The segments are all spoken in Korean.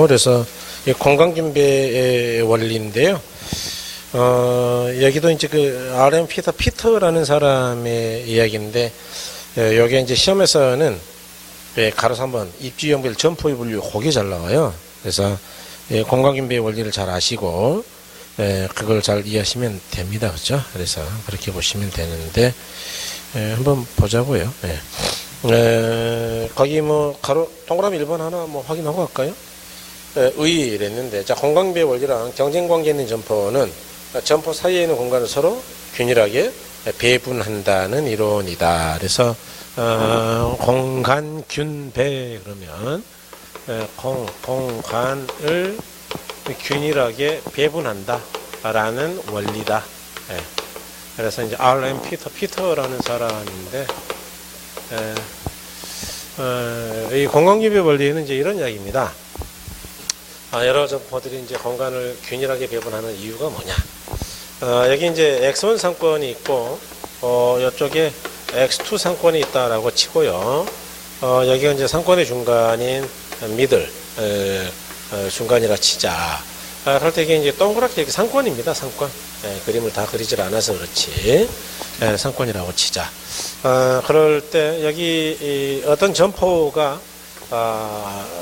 그래서 이 공간균배의 원리인데요. 여기도 이제 그 RM 피터라는 사람의 이야기인데, 여기 이제 시험에서는 가로서 한번 입지연별 점포의 분류 그게 잘 나와요. 그래서 공간균배의 원리를 잘 아시고 그걸 잘 이해하시면 됩니다. 그렇죠? 그래서 그렇게 보시면 되는데, 한번 보자고요. 거기 뭐 가로 동그라미 1번 하나 뭐 확인하고 갈까요? 이랬는데, 자, 공간균배의 원리랑 경쟁관계 있는 점포는 점포 사이에 있는 공간을 서로 균일하게 배분한다는 이론이다. 그래서 공간균배 그러면 공간을 균일하게 배분한다 라는 원리다. 그래서 이제 RM 피터라는 사람인데, 이 공간균배 원리는 이제 이런 이야기입니다. 여러 점포들이 이제 공간을 균일하게 배분하는 이유가 뭐냐? 여기 이제 X1 상권이 있고, 이쪽에 X2 상권이 있다라고 치고요. 여기가 이제 상권의 중간인 미들, 중간이라 치자. 그럴 때 이게 이제 동그랗게 이렇게 상권입니다, 상권. 그림을 다 그리질 않아서 그렇지. 상권이라고 치자. 그럴 때 여기 어떤 점포가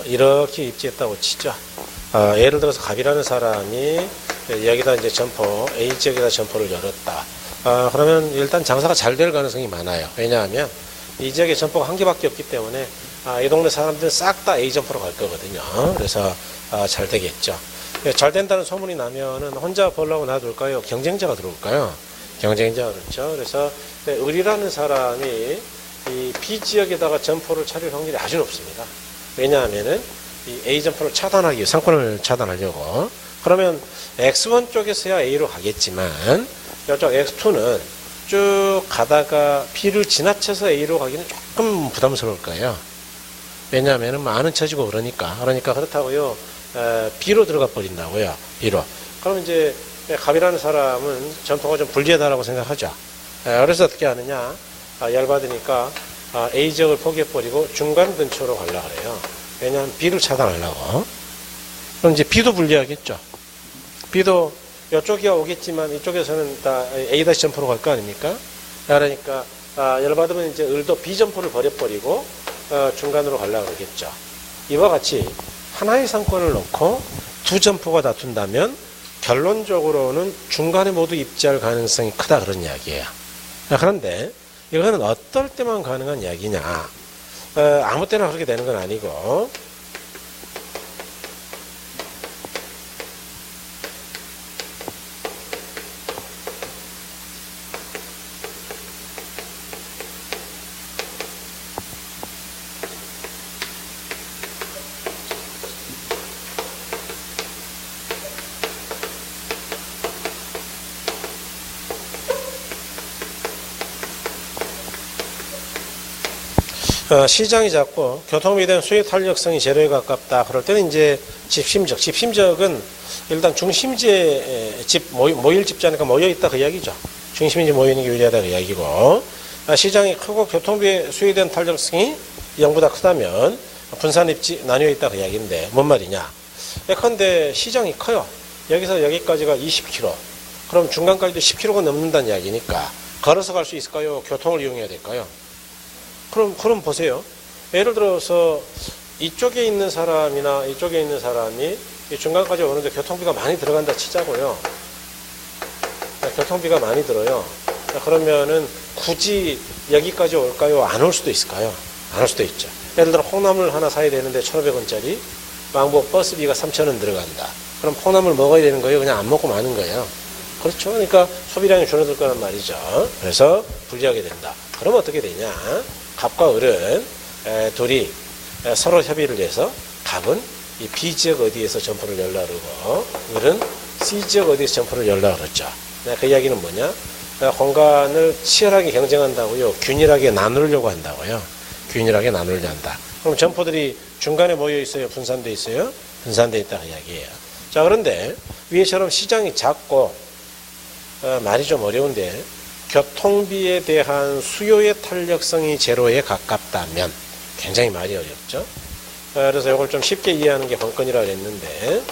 이렇게 입지했다고 치죠. 예를 들어서 갑이라는 사람이 여기다 이제 점포, A 지역에다 점포를 열었다. 그러면 일단 장사가 잘 될 가능성이 많아요. 왜냐하면 이 지역에 점포가 한 개밖에 없기 때문에 이 동네 사람들은 싹 다 A 점포로 갈 거거든요. 그래서 잘 되겠죠. 잘 된다는 소문이 나면은 혼자 벌라고 놔둘까요? 경쟁자가 들어올까요? 경쟁자가 그렇죠. 그래서 을이라는 사람이 이 B 지역에다가 점포를 차릴 확률이 아주 높습니다. 왜냐하면은 이 A 점포를 차단하기 위해 상권을 차단하려고. 그러면 X1 쪽에서야 A로 가겠지만 이쪽 X2는 쭉 가다가 B를 지나쳐서 A로 가기는 조금 부담스러울 거예요. 왜냐하면 아는 처지고 그러니까 그렇다고요. B로 들어가 버린다고요. B로. 그럼 이제 갑이라는 사람은 점포가 좀 불리하다라고 생각하죠. 그래서 어떻게 하느냐? 열받으니까 A 지역을 포기해버리고 중간 근처로 가려고 그래요. 왜냐하면 B를 차단하려고. 그럼 이제 B도 불리하겠죠. B도 이쪽이야 오겠지만 이쪽에서는 다 A 다시 점포로 갈 거 아닙니까? 그러니까 열받으면 이제 을도 B 점포를 버려버리고 중간으로 가려고 그러겠죠. 이와 같이 하나의 상권을 놓고 두 점포가 다툰다면 결론적으로는 중간에 모두 입지할 가능성이 크다 그런 이야기예요. 그런데 이거는 어떨 때만 가능한 이야기냐? 아무 때나 그렇게 되는 건 아니고, 시장이 작고 교통비 등 수요 탄력성이 제로에 가깝다. 그럴 때는 이제 집심적은 일단 중심지에 모일 집자니까 모여있다 그 이야기죠. 중심지 모이는 게 유리하다 그 이야기고, 시장이 크고 교통비에 수요된 탄력성이 0보다 크다면 분산 입지 나뉘어있다 그 이야기인데 뭔 말이냐? 예컨대 시장이 커요. 여기서 여기까지가 20km. 그럼 중간까지도 10km가 넘는다는 이야기니까 걸어서 갈 수 있을까요? 교통을 이용해야 될까요? 그럼 보세요. 예를 들어서 이쪽에 있는 사람이나 이쪽에 있는 사람이 이 중간까지 오는데 교통비가 많이 들어간다 치자고요. 교통비가 많이 들어요. 그러면은 굳이 여기까지 올까요? 안 올 수도 있을까요? 안 올 수도 있죠. 예를 들어 콩나물 하나 사야 되는데 1,500원짜리 왕복 버스비가 3,000원 들어간다. 그럼 콩나물 먹어야 되는 거예요? 그냥 안 먹고 마는 거예요. 그렇죠. 그러니까 소비량이 줄어들 거란 말이죠. 그래서 불리하게 된다. 그럼 어떻게 되냐? 갑과 을은 둘이 서로 협의를 해서 갑은 이 B 지역 어디에서 점포를 열라 그러고 을은 C 지역 어디에서 점포를 열라 그러죠. 그 이야기는 뭐냐? 공간을 치열하게 경쟁한다고요. 균일하게 나누려고 한다고요. 균일하게 나누려 한다. 그럼 점포들이 중간에 모여 있어요? 분산돼 있어요? 분산돼 있다 그 이야기예요. 자, 그런데 위에처럼 시장이 작고 말이 좀 어려운데 교통비에 대한 수요의 탄력성이 제로에 가깝다면 굉장히 말이 어렵죠. 그래서 이걸 좀 쉽게 이해하는 게 관건이라 그랬는데,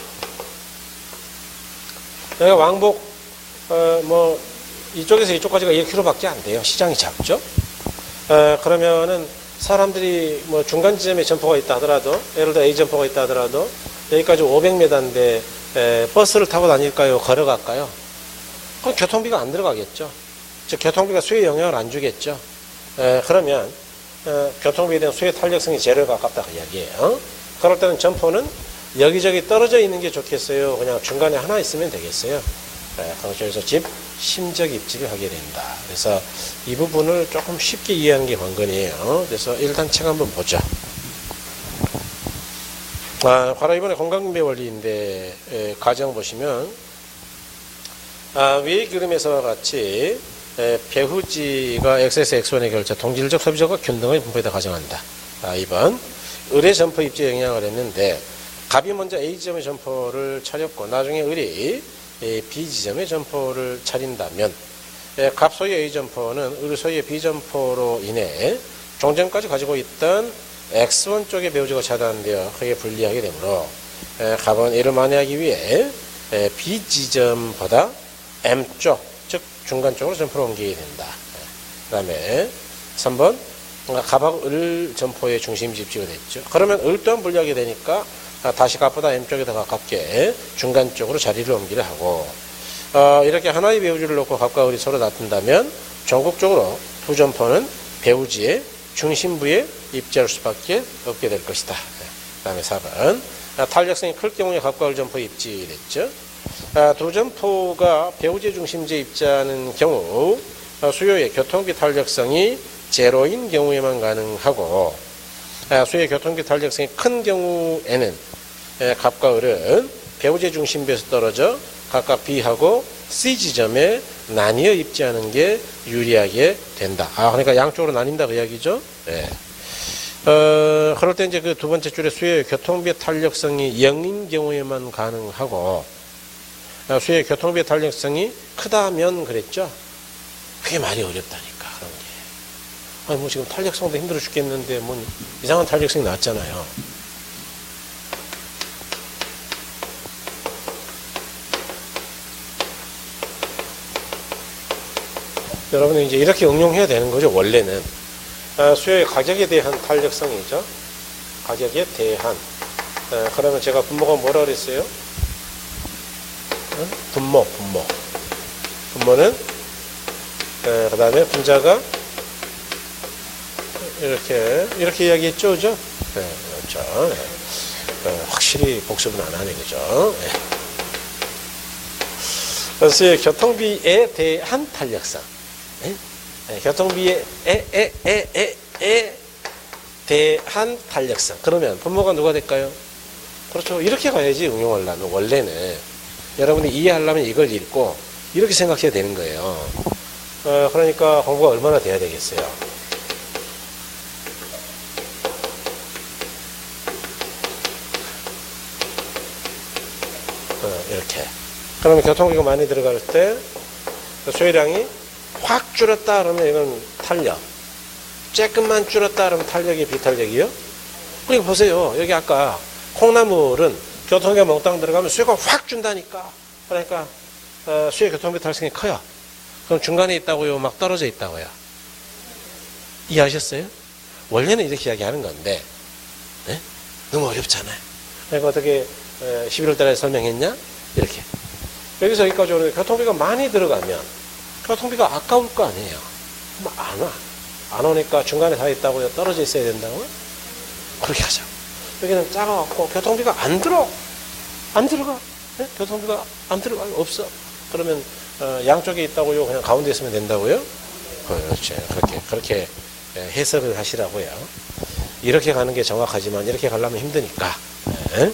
여기가 왕복 뭐 이쪽에서 이쪽까지가 1km밖에 안 돼요. 시장이 작죠. 그러면은 사람들이 뭐 중간 지점에 점포가 있다 하더라도, 예를 들어 A 점포가 있다 하더라도 여기까지 500m인데 버스를 타고 다닐까요? 걸어갈까요? 그럼 교통비가 안 들어가겠죠. 즉 교통비가 수요에 영향을 안 주겠죠. 그러면 교통비에 대한 수요 탄력성이 제로에 가깝다 그 이야기예요. 그럴 때는 점포는 여기저기 떨어져 있는 게 좋겠어요? 그냥 중간에 하나 있으면 되겠어요? 그래서 집 심적 입지를 하게 된다. 그래서 이 부분을 조금 쉽게 이해하는 게 관건이에요. 그래서 일단 책 한번 보죠. 바로 이번에 공간분배 원리인데 가정 보시면 위의 그림에서와 같이 배후지가 x에서 x1의 결자 동질적 소비자가 균등하게 분포에다 가정한다. 2번 을의 점포 입지에 영향을 했는데 갑이 먼저 A지점의 점포를 차렸고 나중에 을이 B지점의 점포를 차린다면 갑 소유의 A점포는 을 소유의 B점포로 인해 종점까지 가지고 있던 X1 쪽의 배후지가 차단되어 크게 분리하게 되므로 갑은 이를 만회하기 위해 B지점보다 M쪽, 즉 중간 쪽으로 점포를 옮기게 된다. 그 다음에 3번 갑하고 을 점포의 중심 집지가 됐죠. 그러면 을 또한 분리하게 되니까 다시 갑보다 M쪽에 더 가깝게 중간 쪽으로 자리를 옮기려 하고 이렇게 하나의 배후지를 놓고 갑과 을이 서로 다툰다면 전국적으로 두 점포는 배후지의 중심부에 입지할 수밖에 없게 될 것이다. 그 다음에 4번 탄력성이 클 경우에 갑과 을 점포에 입지됐죠. 두 점포가 배후지 중심지에 입지하는 경우 수요의 교통비 탄력성이 제로인 경우에만 가능하고 수요의 교통비 탄력성이 큰 경우에는 갑과 을은 배후지 중심부에서 떨어져 각각 B하고 C 지점에 나뉘어 입지하는 게 유리하게 된다. 그러니까 양쪽으로 나뉜다 그 이야기죠. 네. 그럴 때 이제 그 두 번째 줄에 수요의 교통비 탄력성이 0인 경우에만 가능하고 수요의 교통비 탄력성이 크다면 그랬죠. 그게 말이 어렵다니까 그런 게. 아니 뭐 지금 탄력성도 힘들어 죽겠는데 뭐 이상한 탄력성이 나왔잖아요. 여러분은 이제 이렇게 응용해야 되는 거죠. 원래는 수요의 가격에 대한 탄력성이죠. 가격에 대한. 그러면 제가 분모가 뭐라 그랬어요? 분모는 그 다음에 분자가 이렇게 이야기했죠, 그죠? 네, 그렇죠. 네. 확실히 복습은 안 하네, 그죠? 네. 수요의 교통비에 대한 탄력성. 네? 교통비에 대한 탄력성. 그러면 분모가 누가 될까요? 그렇죠. 이렇게 가야지 응용하려면 원래는 여러분이 이해하려면 이걸 읽고 이렇게 생각해야 되는 거예요. 그러니까 공부가 얼마나 돼야 되겠어요. 이렇게. 그러면 교통비가 많이 들어갈 때 수요량이 확 줄었다 그러면 이건 탄력. 조금만 줄었다 그러면 탄력이 비탄력이요? 그러니까 보세요. 여기 아까 콩나물은 교통비가 몽땅 들어가면 수요가 확 준다니까. 그러니까 수요 교통비 탄력성이 커요. 그럼 중간에 있다고요? 막 떨어져 있다고요? 이해하셨어요? 원래는 이렇게 이야기하는 건데 네? 너무 어렵잖아요. 그러니까 어떻게 11월 달에 설명했냐? 이렇게. 여기서 여기까지 오는데 교통비가 많이 들어가면 교통비가 아까울 거 아니에요. 안 와. 안 오니까 중간에 다 있다고요? 떨어져 있어야 된다고요? 그렇게 하자. 여기는 작아갖고 교통비가 안 들어가. 네? 교통비가 안 들어가요. 없어. 그러면 양쪽에 있다고요? 그냥 가운데 있으면 된다고요? 그렇죠. 그렇게 해석을 하시라고요. 이렇게 가는 게 정확하지만 이렇게 가려면 힘드니까. 네.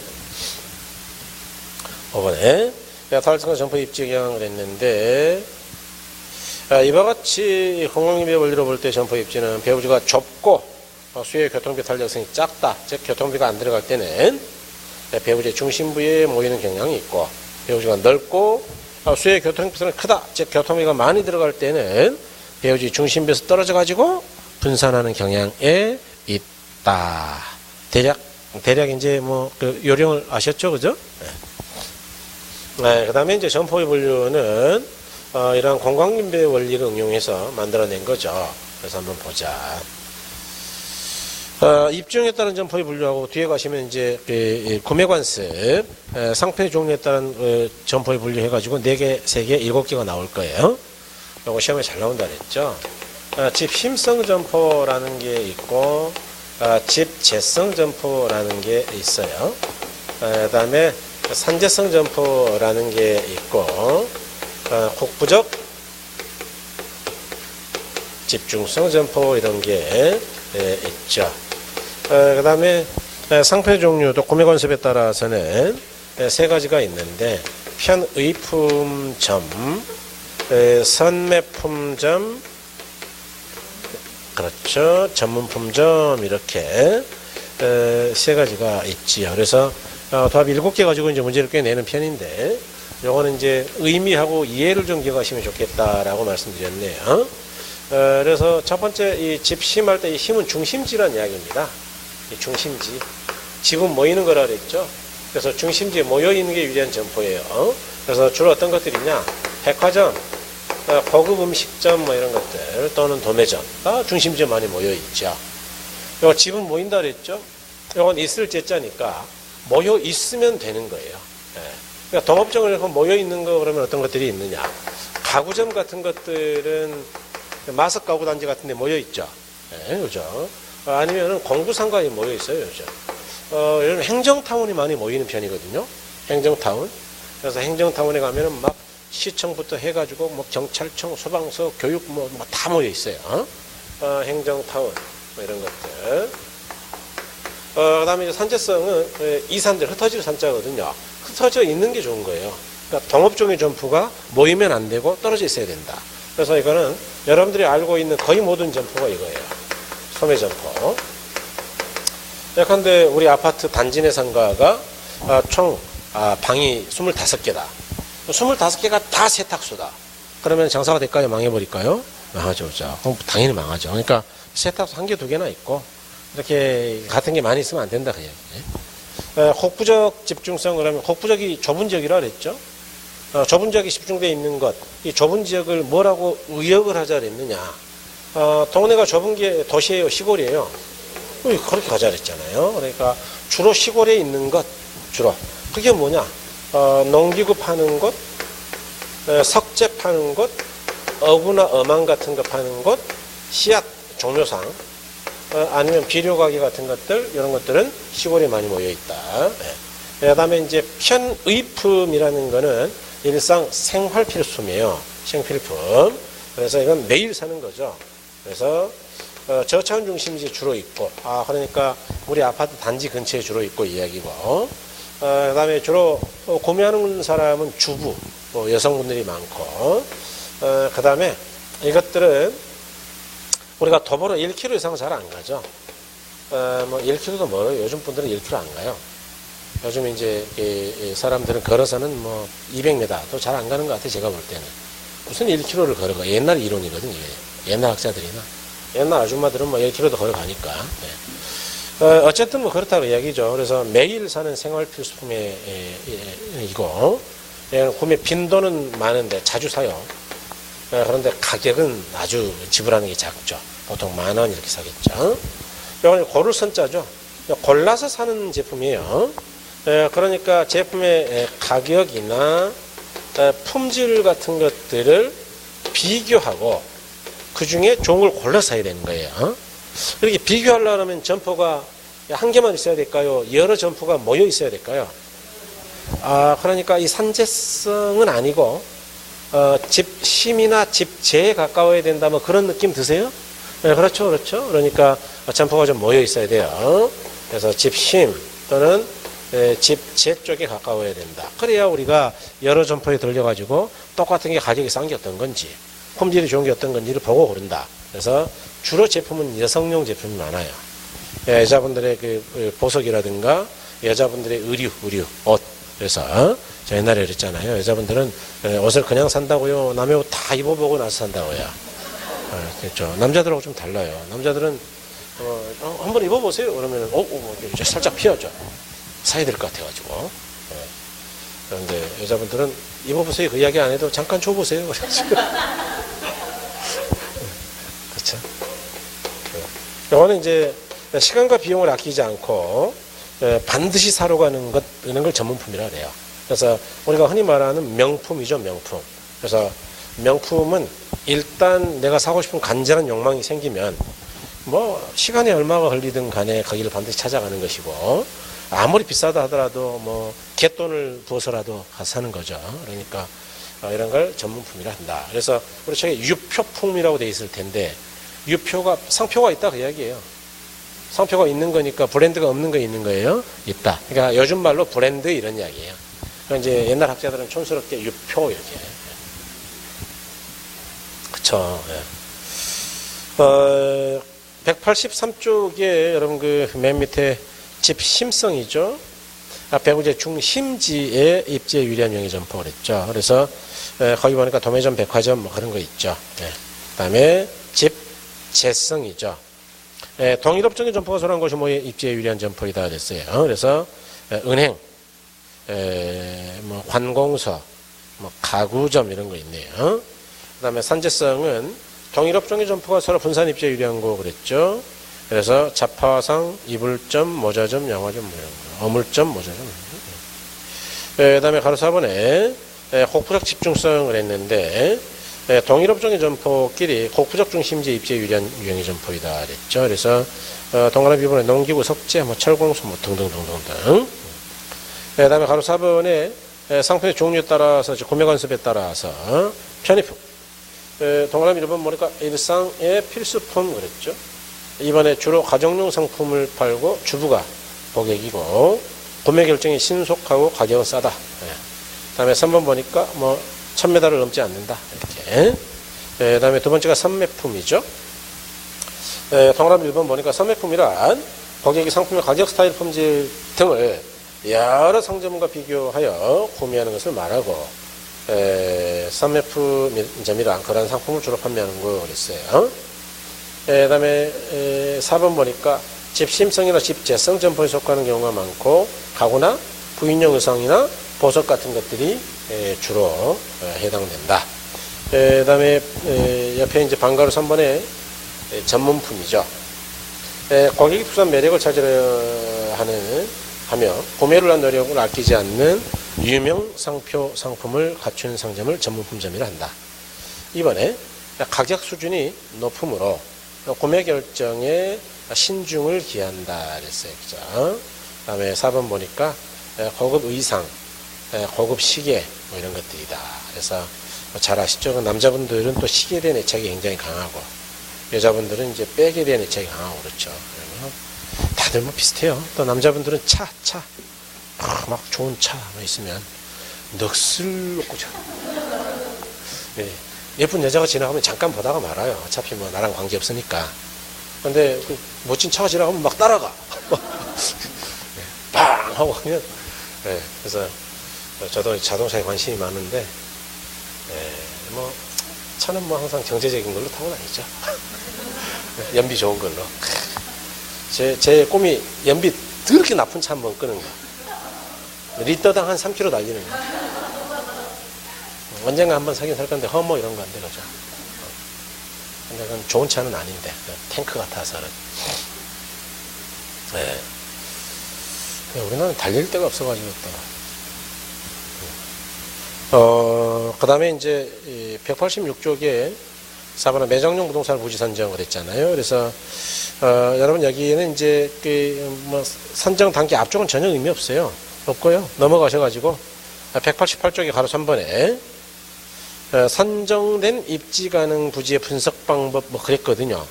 5번에 탄력성과 점포 입지 영향을 했는데 이와 같이 공간분배 원리로 볼 때 점포 입지는 배후지가 좁고 수요의 교통비 탄력성이 작다. 즉 교통비가 안 들어갈 때는 배후지 중심부에 모이는 경향이 있고 배후지가 넓고 수요의 교통비는 크다. 즉 교통비가 많이 들어갈 때는 배후지 중심부에서 떨어져 가지고 분산하는 경향에 있다. 대략 대략 이제 뭐 그 요령을 아셨죠, 그죠? 네, 그다음에 이제 점포의 분류는 이러한 공간분배 원리를 응용해서 만들어낸 거죠. 그래서 한번 보자. 입중에 따른 점포의 분류하고 뒤에 가시면 이제 구매 관습, 상표의 종류에 따른 점포의 분류 해가지고 4개, 3개, 7개가 나올 거예요. 요거 시험에 잘 나온다 그랬죠. 집 힘성 점포라는 게 있고, 집 재성 점포라는 게 있어요. 그 다음에 산재성 점포라는 게 있고, 국부적 집중성 점포 이런 게 있죠. 그 다음에 상표 종류도 구매 컨셉에 따라서는 3가지가 있는데, 편의품점, 선매품점, 그렇죠, 전문품점, 이렇게 3가지가 있지요. 그래서 답 7개 가지고 이제 문제를 꽤 내는 편인데, 요거는 이제 의미하고 이해를 좀 기억하시면 좋겠다라고 말씀드렸네요. 그래서 첫 번째 이 집 심할 때 이 힘은 중심지란 이야기입니다. 이 중심지. 집은 모이는 거라 그랬죠. 그래서 중심지에 모여 있는 게 유리한 점포예요. 그래서 주로 어떤 것들이냐? 백화점, 고급 음식점 뭐 이런 것들 또는 도매점가 중심지에 많이 모여 있죠. 요 집은 모인다 그랬죠. 요건 있을 제자니까 모여 있으면 되는 거예요. 그러니까 동업종을 모여 있는 거 그러면 어떤 것들이 있느냐? 가구점 같은 것들은 마석 가구 단지 같은 데 모여 있죠. 그죠? 아니면은 공구상가에 모여 있어요, 요즘. 이런 행정타운이 많이 모이는 편이거든요. 행정타운. 그래서 행정타운에 가면은 막 시청부터 해가지고 뭐 경찰청, 소방서, 교육 뭐 다 모여 있어요. 행정타운 뭐 이런 것들. 그다음에 이제 산재성은 이산들 흩어질 산자거든요. 흩어져 있는 게 좋은 거예요. 그러니까 동업종의 점포가 모이면 안 되고 떨어져 있어야 된다. 그래서 이거는 여러분들이 알고 있는 거의 모든 점포가 이거예요. 소매점포. 예컨대 우리 아파트 단지 내 상가가 총 방이 25개다. 25개가 다 세탁소다. 그러면 장사가 될까요? 망해버릴까요? 망하죠. 그럼 당연히 망하죠. 그러니까 세탁소 1개, 2개나 있고 이렇게 같은 게 많이 있으면 안 된다. 그냥. 국부적 집중성 그러면 국부적이 좁은 지역이라 그랬죠. 좁은 지역이 집중되어 있는 것. 이 좁은 지역을 뭐라고 의역을 하자 그랬느냐. 동네가 좁은 게 도시예요, 시골이에요? 그렇게 가자 그랬잖아요. 그러니까 주로 시골에 있는 것, 주로. 그게 뭐냐? 농기구 파는 곳, 석재 파는 곳, 어구나 어망 같은 거 파는 곳, 씨앗 종묘상, 아니면 비료 가게 같은 것들, 이런 것들은 시골에 많이 모여 있다. 그 다음에 이제 편의품이라는 거는 일상 생활 필수품이에요. 생필품. 그래서 이건 매일 사는 거죠. 그래서 저차원 중심지 주로 있고, 그러니까 우리 아파트 단지 근처에 주로 있고 이야기고, 그 다음에 주로 구매하는 사람은 주부, 여성분들이 많고, 그 다음에 이것들은 우리가 도보로 1km 이상은 잘 안 가죠. 뭐 1km도 멀어요. 요즘 분들은 1km 안 가요. 요즘 이제 사람들은 걸어서는 뭐 200m도 잘 안 가는 것 같아요. 제가 볼 때는. 무슨 1km를 걸어가. 옛날 이론이거든요. 옛날 학자들이나. 옛날 아줌마들은 뭐 1km도 걸어가니까. 어쨌든 뭐 그렇다고 이야기죠. 그래서 매일 사는 생활 필수품의 이고, 구매 빈도는 많은데 자주 사요. 그런데 가격은 아주 지불하는 게 작죠. 보통 10,000원 이렇게 사겠죠. 이건 고를 선자죠. 골라서 사는 제품이에요. 그러니까 제품의 가격이나 품질 같은 것들을 비교하고 그 중에 좋은 걸 골라 사야 되는 거예요. 이렇게 비교하려면 점포가 한 개만 있어야 될까요? 여러 점포가 모여 있어야 될까요? 그러니까 이 산재성은 아니고 집심이나 집재에 가까워야 된다 뭐 그런 느낌 드세요? 네, 그렇죠. 그러니까 점포가 좀 모여 있어야 돼요. 그래서 집심 또는 집재 쪽에 가까워야 된다. 그래야 우리가 여러 점포에 들려가지고 똑같은 게 가격이 싼 게 어떤 건지 품질이 좋은 게 어떤 건지를 보고 고른다. 그래서 주로 제품은 여성용 제품이 많아요. 여자분들의 그 보석이라든가 여자분들의 의류, 옷. 그래서 저 옛날에 그랬잖아요. 여자분들은 옷을 그냥 산다고요. 남의 옷 다 입어보고 나서 산다고요. 그렇죠. 남자들하고 좀 달라요. 남자들은 한번 입어보세요. 그러면 이제 살짝 피하죠. 사야 될 것 같아가지고. 그런데 여자분들은 입어보세요. 그 이야기 안 해도 잠깐 줘보세요. 그렇죠. 이거는 이제 시간과 비용을 아끼지 않고 반드시 사러 가는 것 이런 걸 전문품이라 그래요. 그래서 우리가 흔히 말하는 명품이죠, 명품. 그래서 명품은 일단 내가 사고 싶은 간절한 욕망이 생기면 뭐 시간이 얼마가 걸리든 간에 거기를 반드시 찾아가는 것이고 아무리 비싸다 하더라도 뭐 갯돈을 부어서라도 가서 사는 거죠. 그러니까 이런 걸 전문품이라 한다. 그래서 우리 책에 유표품이라고 돼 있을 텐데 유표가 상표가 있다 그 이야기예요. 상표가 있는 거니까 브랜드가 없는 거 있는 거예요. 있다. 그러니까 요즘 말로 브랜드 이런 이야기예요. 그러니까 이제 옛날 학자들은 촌스럽게 유표 이렇게. 그쵸. 183쪽에 여러분 그 맨 밑에 집심성이죠. 앞에 이제 중심지에 입지에 유리한 명의점포 그랬죠. 그래서 거기 보니까 도매점, 백화점 뭐 그런 거 있죠. 그다음에 집재성이죠. 동일업종의 점포가 소란 것이 뭐 입지에 유리한 점포이다 그랬어요. 그래서 은행, 뭐 관공서, 뭐 가구점 이런 거 있네요. 그다음에 산재성은 동일업종의 점포가 서로 분산 입지에 유리한 거 그랬죠. 그래서 자파상, 이불점, 모자점, 양화점, 뭐 이런 거, 어물점, 모자점. 그다음에 가로 4번에 곡부적 집중성을 했는데 동일업종의 점포끼리 곡부적 중심지 입지에 유리한 유형의 점포이다 그랬죠. 그래서 동그라미 부분에 농기구, 석재, 뭐 철공소 뭐 등등등등등. 그다음에 가로 4번에 상품의 종류에 따라서 구매 관습에 따라서 편의품. 동그라미 1번 보니까 일상의 필수품 그랬죠. 이번에 주로 가정용 상품을 팔고 주부가 고객이고 구매 결정이 신속하고 가격은 싸다. 다음에 3번 보니까 뭐 1000m를 넘지 않는다. 이렇게. 다음에 두 번째가 선매품이죠. 동그라미 1번 보니까 선매품이란 고객이 상품의 가격, 스타일, 품질 등을 여러 상점과 비교하여 구매하는 것을 말하고 선매품점이란 그런 상품을 주로 판매하는 거 그랬어요. 다음에 4번 보니까 집심성이나 집재성 점포에 속하는 경우가 많고 가구나 부인용 의상이나 보석 같은 것들이 주로 해당된다. 다음에 옆에 이제 방가루 3번에 전문품이죠. 고객이 부산 매력을 찾으려 하며 구매를 한 노력을 아끼지 않는 유명 상표 상품을 갖춘 상점을 전문품점이라 한다. 이번에 가격 수준이 높으므로 구매 결정에 신중을 기한다 그랬어요. 그죠? 다음에 4번 보니까 고급 의상, 고급 시계 뭐 이런 것들이다. 그래서 잘 아시죠? 남자분들은 또 시계에 대한 애착이 굉장히 강하고 여자분들은 이제 백에 대한 애착이 강하고 그렇죠. 다들 뭐 비슷해요. 또 남자분들은 차 막 좋은 차 있으면 넋을 놓고 예쁜 여자가 지나가면 잠깐 보다가 말아요. 어차피 뭐 나랑 관계 없으니까. 근데 그 멋진 차가 지나가면 막 따라가. 빵 하고 그냥. 그래서 저도 자동차에 관심이 많은데 뭐 차는 뭐 항상 경제적인 걸로 타고 다니죠. 연비 좋은 걸로. 제 꿈이 연비 더럽게 나쁜 차 한번 끄는 거. 리터당 한 3km 달리는 거. 언젠가 한번 사긴 살 건데 허머 이런 거 안 되죠. 근데 그건 좋은 차는 아닌데 탱크 같아서. 우리나라는 달릴 데가 없어가지고 또. 그 다음에 이제 186쪽에 4번은 매장용 부동산 부지 산정을 했잖아요. 그래서 여러분 여기에는 이제 뭐 산정 단계 앞쪽은 전혀 의미 없어요. 없고요. 넘어가셔가지고 188쪽에 가로 3번에 산정된 입지 가능 부지의 분석 방법 뭐 그랬거든요.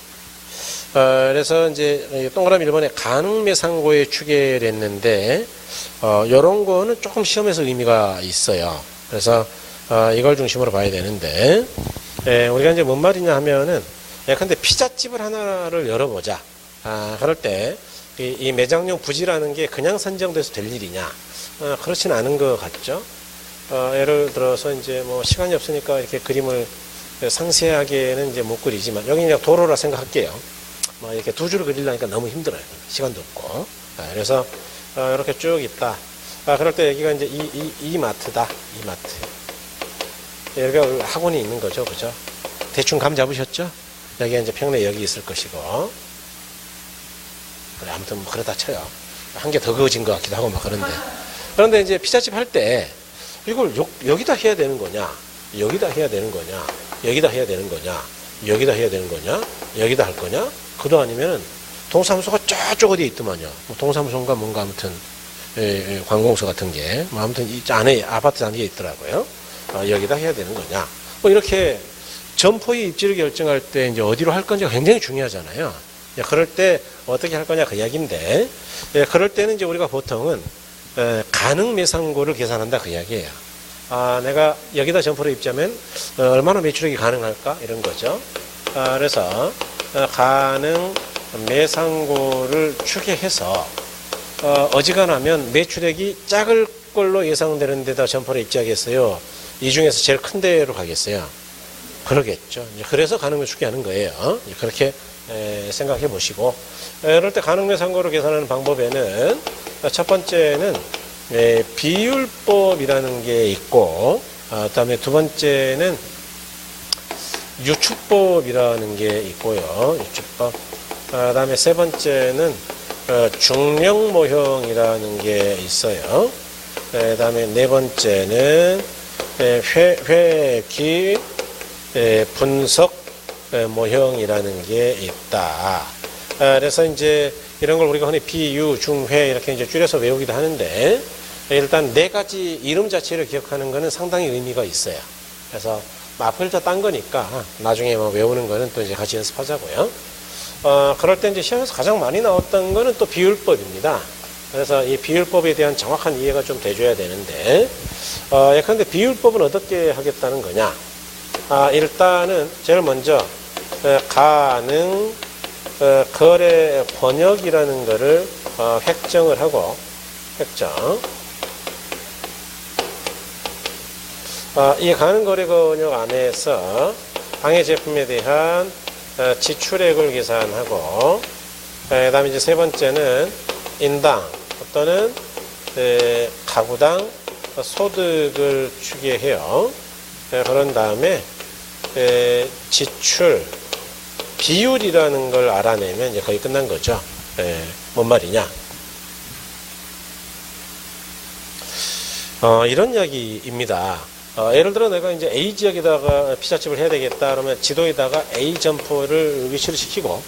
그래서 이제 동그라미 1번에 가능 매상고에 추계했는데 이런 거는 조금 시험에서 의미가 있어요. 그래서 이걸 중심으로 봐야 되는데 우리가 이제 뭔 말이냐 하면은 근데 피자집을 하나를 열어보자. 그럴 때 이 매장용 부지라는 게 그냥 산정돼서 될 일이냐? 그렇지는 않은 것 같죠. 예를 들어서 이제 뭐 시간이 없으니까 이렇게 그림을 상세하게는 이제 못 그리지만 여기 그냥 도로라 생각할게요. 뭐 이렇게 두 줄을 그리려니까 너무 힘들어요. 시간도 없고. 그래서 이렇게 쭉 있다. 그럴 때 여기가 이제 이마트다. 이마트. 여기가 학원이 있는 거죠. 그죠? 대충 감 잡으셨죠? 여기가 이제 평내 여기 있을 것이고. 그래, 아무튼 뭐 그러다 쳐요. 한 개 더 그어진 것 같기도 하고 막 그런데. 그런데 이제 피자집 할 때 이걸 여기다 해야 되는 거냐? 여기다 해야 되는 거냐? 여기다 해야 되는 거냐? 여기다 해야 되는 거냐? 여기다 할 거냐? 그도 아니면은 동사무소가 저쪽 어디에 있더만요. 뭐 동사무소인가 뭔가 아무튼 관공서 같은 게 뭐 아무튼 이 안에 아파트 단지에 있더라고요. 여기다 해야 되는 거냐? 뭐 이렇게 점포의 입지를 결정할 때 이제 어디로 할 건지가 굉장히 중요하잖아요. 그럴 때 어떻게 할 거냐 그 이야기인데, 그럴 때는 이제 우리가 보통은 가능 매상고를 계산한다 그 이야기예요. 내가 여기다 점포를 입자면 얼마나 매출액이 가능할까 이런 거죠. 그래서 가능 매상고를 추계해서 어지간하면 매출액이 작을 걸로 예상되는 데다 점포를 입지하겠어요? 이 중에서 제일 큰 데로 가겠어요? 그러겠죠. 그래서 가능을 추계하는 거예요. 그렇게 생각해 보시고, 이럴 때 가능매상고를 계산하는 방법에는 첫 번째는 비율법이라는 게 있고, 그다음에 두 번째는 유추법이라는 게 있고요. 유추법. 그다음에 세 번째는 중량모형이라는 게 있어요. 그다음에 네 번째는 회기 분석 모형이라는 게 있다. 그래서 이제 이런 걸 우리가 흔히 비유, 중회 이렇게 이제 줄여서 외우기도 하는데, 일단 네 가지 이름 자체를 기억하는 거는 상당히 의미가 있어요. 그래서 앞글자 딴 거니까 나중에 뭐 외우는 거는 또 이제 같이 연습하자고요. 그럴 때 이제 시험에서 가장 많이 나왔던 거는 또 비율법입니다. 그래서 이 비율법에 대한 정확한 이해가 좀 돼줘야 되는데, 예컨대 비율법은 어떻게 하겠다는 거냐? 일단은 제일 먼저 가능 거래 번역이라는 거를 획정을 하고, 획정. 이 가능 거래 번역 안에서 방해 제품에 대한 지출액을 계산하고, 그 다음에 이제 세 번째는 인당 또는 가구당 소득을 추계해요. 그런 다음에 지출 비율이라는 걸 알아내면 이제 거의 끝난 거죠. 뭔 말이냐? 이런 이야기입니다. 예를 들어 내가 이제 A 지역에다가 피자집을 해야 되겠다 그러면 지도에다가 A 점포를 위치를 시키고,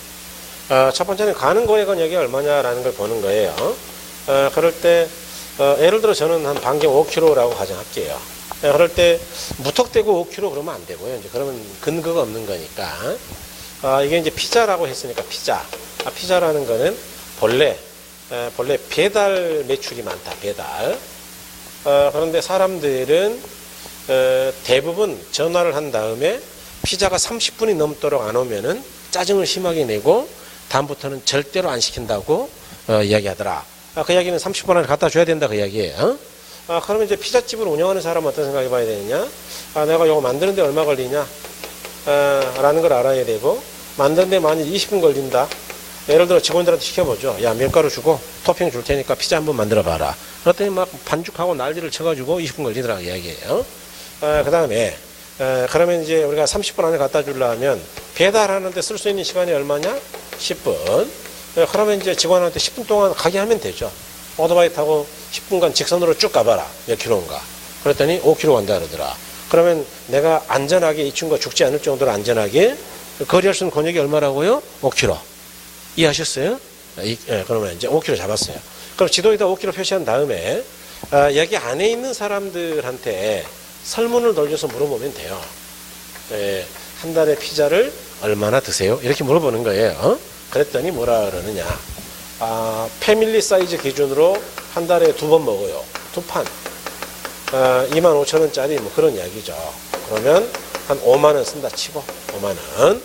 첫 번째는 가능 거래 건역이 얼마냐라는 걸 보는 거예요. 그럴 때 예를 들어 저는 한 반경 5km라고 가정할게요. 그럴 때 무턱대고 5km 그러면 안 되고요. 이제 그러면 근거가 없는 거니까. 이게 이제 피자라고 했으니까 피자. 피자라는 거는 본래 배달 매출이 많다. 배달. 그런데 사람들은 대부분 전화를 한 다음에 피자가 30분이 넘도록 안 오면은 짜증을 심하게 내고 다음부터는 절대로 안 시킨다고 이야기하더라. 그 이야기는 30분 안에 갖다 줘야 된다 그 이야기예요. 그러면 이제 피자집을 운영하는 사람은 어떤 생각해 봐야 되느냐? 내가 이거 만드는데 얼마 걸리냐? 라는 걸 알아야 되고, 만드는데 만일 20분 걸린다. 예를 들어 직원들한테 시켜보죠. 야, 밀가루 주고 토핑 줄 테니까 피자 한번 만들어 봐라. 그랬더니 막 반죽하고 난리를 쳐가지고 20분 걸리더라 이야기예요. 그 다음에 그러면 이제 우리가 30분 안에 갖다 주려면 배달하는데 쓸 수 있는 시간이 얼마냐? 10분. 그러면 이제 직원한테 10분 동안 가게 하면 되죠. 오토바이 타고 10분간 직선으로 쭉 가봐라. 몇 킬로인가. 그랬더니 5km 간다 그러더라. 그러면 내가 안전하게 이 친구가 죽지 않을 정도로 안전하게 거리할 수 있는 권역이 얼마라고요? 5km. 이해하셨어요? 그러면 이제 5km 잡았어요. 그럼 지도에다 5km 표시한 다음에 여기 안에 있는 사람들한테 설문을 돌려서 물어보면 돼요. 한 달에 피자를 얼마나 드세요? 이렇게 물어보는 거예요. 그랬더니 뭐라 그러느냐? 패밀리 사이즈 기준으로 한 달에 2번 먹어요. 2판. 25,000원짜리 뭐 그런 이야기죠. 그러면 한 5만 원 쓴다 치고 5만 원.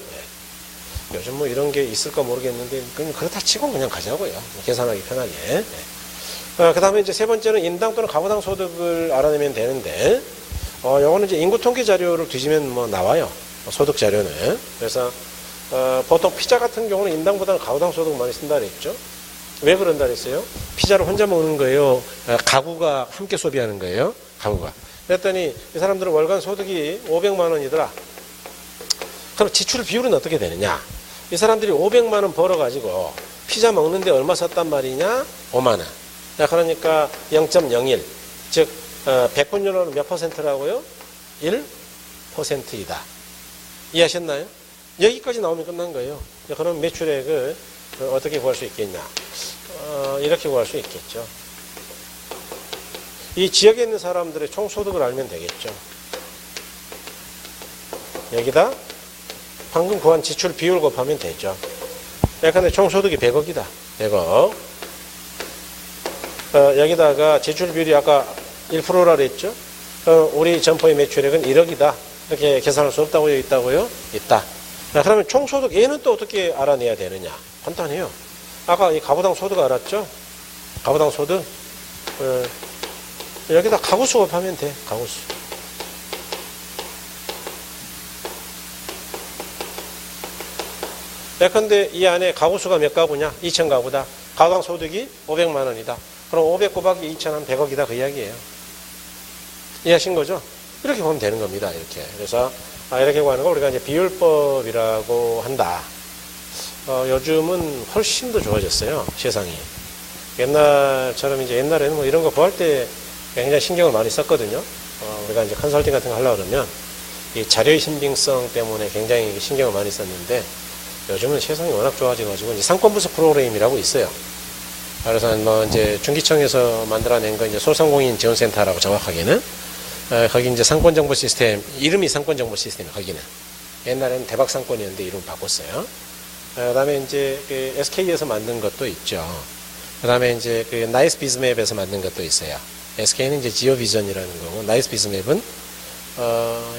요즘 뭐 이런 게 있을까 모르겠는데 그냥 그렇다 치고 그냥 가자고요. 계산하기 편하게. 그 다음에 이제 세 번째는 인당 또는 가구당 소득을 알아내면 되는데, 요거는 이제 인구 통계 자료를 뒤지면 뭐 나와요. 소득 자료는. 그래서 보통 피자 같은 경우는 인당보다는 가구당 소득을 많이 쓴다 그랬죠. 왜 그런다 그랬어요? 피자를 혼자 먹는 거예요? 가구가 함께 소비하는 거예요? 가구가. 그랬더니 이 사람들은 월간 소득이 500만 원이더라. 그럼 지출 비율은 어떻게 되느냐? 이 사람들이 500만 원 벌어가지고 피자 먹는데 얼마 썼단 말이냐? 5만 원. 그러니까 0.01. 즉 100분율로는 몇 퍼센트라고요? 1%이다. 이해하셨나요? 여기까지 나오면 끝난 거예요. 그럼 매출액을 어떻게 구할 수 있겠냐? 이렇게 구할 수 있겠죠. 이 지역에 있는 사람들의 총소득을 알면 되겠죠. 여기다 방금 구한 지출 비율 곱하면 되죠. 근데 총소득이 100억이다. 100억. 여기다가 지출 비율이 아까 1%라 그랬죠. 우리 점포의 매출액은 1억이다. 이렇게 계산할 수 없다고요? 있다고요? 있다. 그러면 총소득 얘는 또 어떻게 알아내야 되느냐? 간단해요. 아까 이 가구당 소득 알았죠? 가구당 소득. 여기다 가구수 곱하면 돼. 가구수. 예컨대 이 안에 가구수가 몇 가구냐? 2천 가구다. 가구당 소득이 500만 원이다. 그럼 500 곱하기 2천 하면 100억이다. 그 이야기예요. 이해하신 거죠? 이렇게 보면 되는 겁니다. 이렇게. 그래서 이렇게 구하는 걸 우리가 이제 비율법이라고 한다. 요즘은 훨씬 더 좋아졌어요. 세상이. 옛날처럼 이제 옛날에는 뭐 이런 거 구할 때 굉장히 신경을 많이 썼거든요. 우리가 이제 컨설팅 같은 거 하려고 그러면 이 자료의 신빙성 때문에 굉장히 신경을 많이 썼는데 요즘은 세상이 워낙 좋아져가지고 이제 상권분석 프로그램이라고 있어요. 그래서 뭐 이제 중기청에서 만들어낸 거 이제 소상공인 지원센터라고 정확하게는 거기 이제 상권정보 시스템, 이름이 상권정보 시스템이에요, 거기는. 옛날에는 대박상권이었는데 이름 바꿨어요. 그 다음에 이제 그 SK에서 만든 것도 있죠. 그 다음에 이제 그 나이스 비즈맵에서 만든 것도 있어요. SK는 이제 지오비전이라는 거고, 나이스 비즈맵은,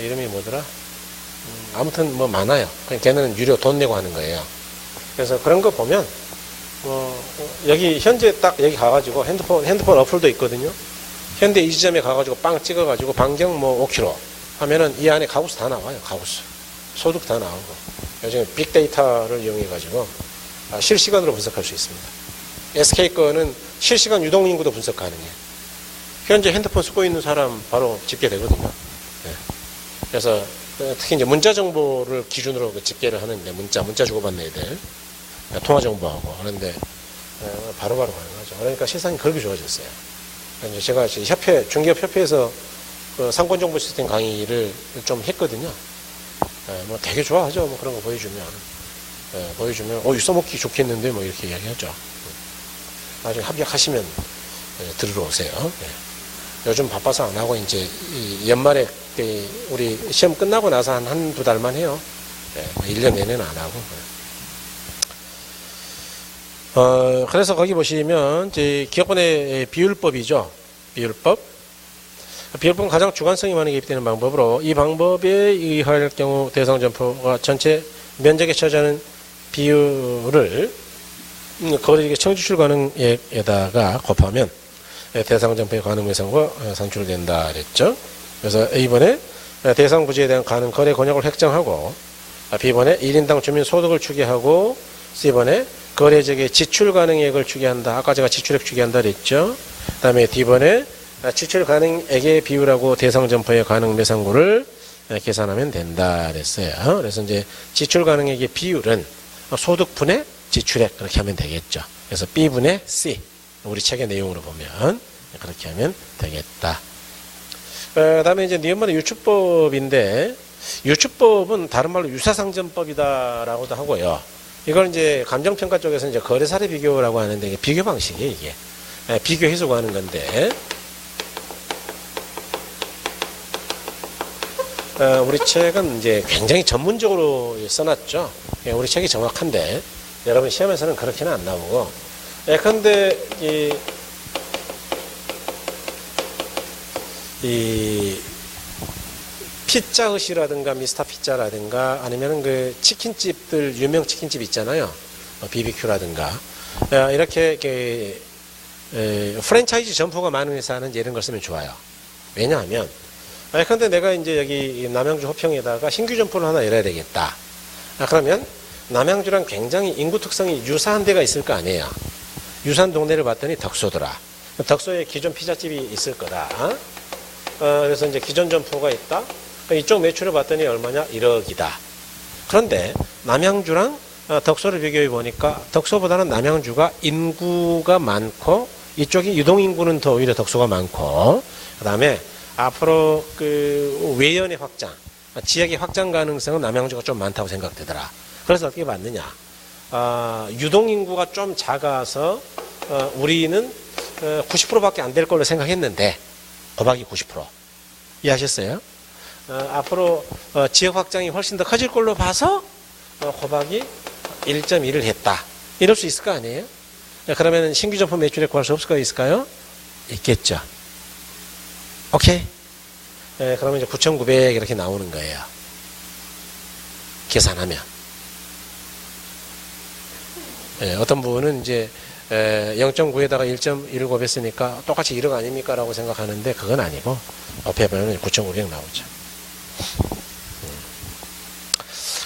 이름이 뭐더라? 아무튼 뭐 많아요. 그냥 걔는 유료 돈 내고 하는 거예요. 그래서 그런 거 보면, 여기 현재 딱 여기 가가지고 핸드폰 어플도 있거든요. 현대 이 지점에 가가지고 빵 찍어가지고 반경 뭐 5km 하면은 이 안에 가구수 다 나와요. 가구수. 소득 다 나오고. 요즘 빅데이터를 이용해가지고 실시간으로 분석할 수 있습니다. SK 거는 실시간 유동인구도 분석 가능해요. 현재 핸드폰 쓰고 있는 사람 바로 집계되거든요. 네. 그래서 특히 이제 문자 정보를 기준으로 집계를 하는데 문자 주고받는 애들 통화 정보하고 그런데 바로바로 가능하죠. 그러니까 세상이 그렇게 좋아졌어요. 제가 중개업협회에서 그 상권정보 시스템 강의를 좀 했거든요. 뭐 되게 좋아하죠. 뭐 그런 거 보여주면. 이거 써먹기 좋겠는데 뭐 이렇게 이야기하죠. 나중에 합격하시면 들으러 오세요. 요즘 바빠서 안 하고 이제 연말에 우리 시험 끝나고 나서 한두 달만 해요. 1년 내내는 안 하고. 그래서 거기 보시면, 이제 기업권의 비율법이죠. 비율법은 가장 주관성이 많이 개입되는 방법으로 이 방법에 의할 경우 대상 점포가 전체 면적에 차지하는 비율을 거래 청지출 가능액에다가 곱하면 대상 점포의 가능 매상과 산출된다 그랬죠. 그래서 A번에 대상 부지에 대한 가능 거래 권역을 획정하고 B번에 1인당 주민 소득을 추계하고 C번에 거래적의 지출 가능액을 추계한다. 아까 제가 지출액 추계한다 그랬죠. 그 다음에 D번에 지출 가능액의 비율하고 대상 점포의 가능 매상고를 계산하면 된다 그랬어요. 그래서 이제 지출 가능액의 비율은 소득분의 지출액 그렇게 하면 되겠죠. 그래서 B분의 C 우리 책의 내용으로 보면 그렇게 하면 되겠다. 그 다음에 이제 니은말의 유추법인데 유추법은 다른 말로 유사상전법이다라고도 하고요. 이걸 이제 감정평가 쪽에서 이제 거래사례 비교라고 하는데 이게 비교 방식이에요, 이게. 비교해서 하는 건데. 우리 책은 이제 굉장히 전문적으로 써놨죠. 우리 책이 정확한데, 여러분 시험에서는 그렇게는 안 나오고. 예컨대, 이 피자헛이라든가 미스터 피자라든가 아니면 그 치킨집들 유명 치킨집 있잖아요. BBQ라든가 이렇게 프랜차이즈 점포가 많은 회사는 이런 걸 쓰면 좋아요. 왜냐하면 근데 내가 이제 여기 남양주 호평에다가 신규 점포를 하나 열어야 되겠다. 그러면 남양주랑 굉장히 인구 특성이 유사한 데가 있을 거 아니에요. 유사한 동네를 봤더니 덕소더라. 덕소에 기존 피자집이 있을 거다. 그래서 이제 기존 점포가 있다. 이쪽 매출을 봤더니 얼마냐? 1억이다. 그런데 남양주랑 덕소를 비교해 보니까 덕소보다는 남양주가 인구가 많고 이쪽이 유동인구는 더 오히려 덕소가 많고, 그 다음에 앞으로 그 외연의 확장, 지역의 확장 가능성은 남양주가 좀 많다고 생각되더라. 그래서 어떻게 봤느냐? 유동인구가 좀 작아서 우리는 90%밖에 안 될 걸로 생각했는데 호박이 90%. 이해하셨어요? 앞으로 지역 확장이 훨씬 더 커질 걸로 봐서 호박이 1.1을 했다. 이럴 수 있을 거 아니에요? 그러면 신규 점포 매출에 구할 수 없을 거 있을까요? 있겠죠. 오케이. 그러면 이제 9,900 이렇게 나오는 거예요. 계산하면. 어떤 분은 이제 0.9에다가 1.19 했으니까 똑같이 1억 아닙니까? 라고 생각하는데 그건 아니고 옆에 보면 9,900 나오죠.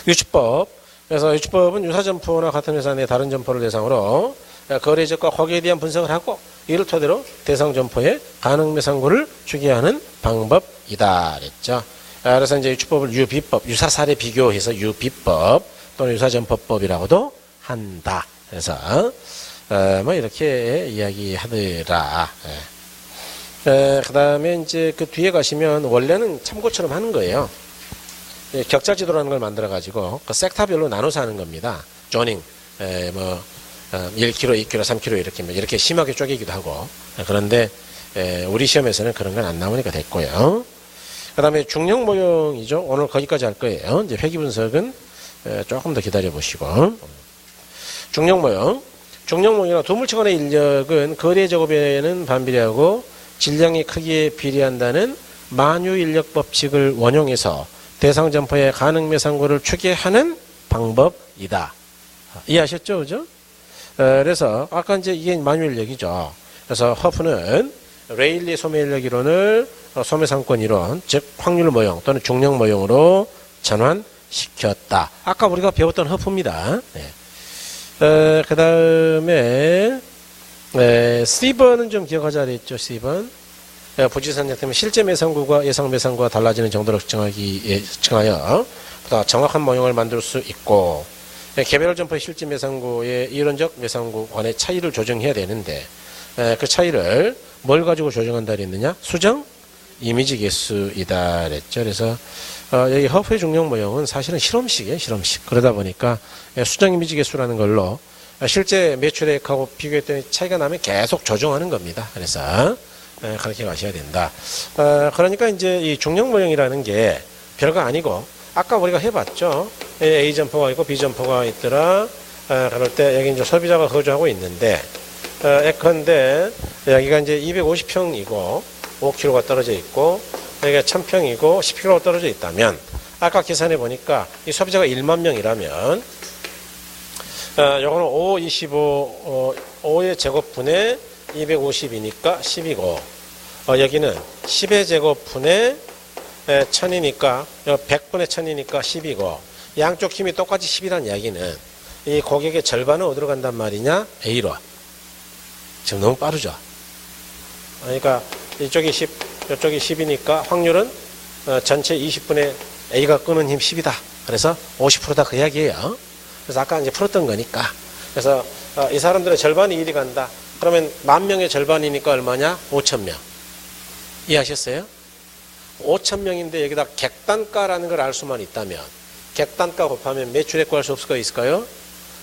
유치법. 그래서 유치법은 유사 점포나 같은 회사 내 다른 점포를 대상으로 거래적과 거기에 대한 분석을 하고 이를 토대로 대상 점포의 가능 매상고를 추계하는 방법이다 그랬죠. 그래서 이제 유치법을 유비법, 유사 사례 비교해서 유비법 또는 유사 점포법이라고도 한다. 그래서 뭐 이렇게 이야기하더라. 그 다음에 이제 그 뒤에 가시면 원래는 참고처럼 하는 거예요. 격자 지도라는 걸 만들어 가지고 그 섹터별로 나눠서 하는 겁니다. 조닝, 뭐 1km, 2km, 3km 이렇게 심하게 쪼개기도 하고. 그런데 우리 시험에서는 그런 건 안 나오니까 됐고요. 그 다음에 중력 모형이죠. 오늘 거기까지 할 거예요. 이제 회귀 분석은 조금 더 기다려 보시고. 중력 모형. 중력 모형이나 두물치 간의 인력은 거래 작업에는 반비례하고 질량의 크기에 비례한다는 만유 인력 법칙을 원용해서 대상 점포의 가능 매상고를 추계하는 방법이다. 이해하셨죠? 그죠? 그래서 아까 이제 이게 만유 인력이죠. 그래서 허프는 레일리 소매 인력 이론을 소매 상권 이론, 즉 확률 모형 또는 중력 모형으로 전환시켰다. 아까 우리가 배웠던 허프입니다. 네. 그 다음에 C번은 좀 기억하자 그랬죠. C번. 부지산력 때문에 실제 매상고가 예상 매상고가 달라지는 정도로 측정하여 보다 정확한 모형을 만들 수 있고, 개별 점포의 실제 매상고의 이론적 매상고 간의 차이를 조정해야 되는데 그 차이를 뭘 가지고 조정한다 그랬느냐? 수정 이미지 개수이다 그랬죠. 그래서 여기 허프의 중력 모형은 사실은 실험식이에요. 실험식. 그러다 보니까 수정 이미지 개수라는 걸로 실제 매출액하고 비교했더니 차이가 나면 계속 조정하는 겁니다. 그래서 그렇게 가셔야 된다. 그러니까 이제 이 중력 모형이라는 게 별거 아니고 아까 우리가 해봤죠. A 점포가 있고 B 점포가 있더라. 그럴 때 여기 이제 소비자가 거주하고 있는데 예컨대 여기가 이제 250평이고 5km가 떨어져 있고 여기가 1000평이고 10km가 떨어져 있다면 아까 계산해 보니까 이 소비자가 1만 명이라면 요거는 5, 25, 5의 제곱분의 250이니까 10이고 여기는 10의 제곱분의 1000이니까 100분의 1000이니까 10이고 양쪽 힘이 똑같이 10이라는 이야기는 이 고객의 절반은 어디로 간단 말이냐? A로. 지금 너무 빠르죠? 그러니까 이쪽이 10, 이쪽이 10이니까 확률은 전체 20분의 A가 끄는 힘 10이다. 그래서 50%다 그 이야기예요. 그래서 아까 이제 풀었던 거니까. 그래서 이 사람들의 절반이 1이 간다. 그러면 10,000명의 절반이니까 얼마냐? 5,000명. 이해하셨어요? 5,000명인데 여기다 객단가라는 걸 알 수만 있다면 객단가 곱하면 매출액 구할 수 없을 거 있을까요?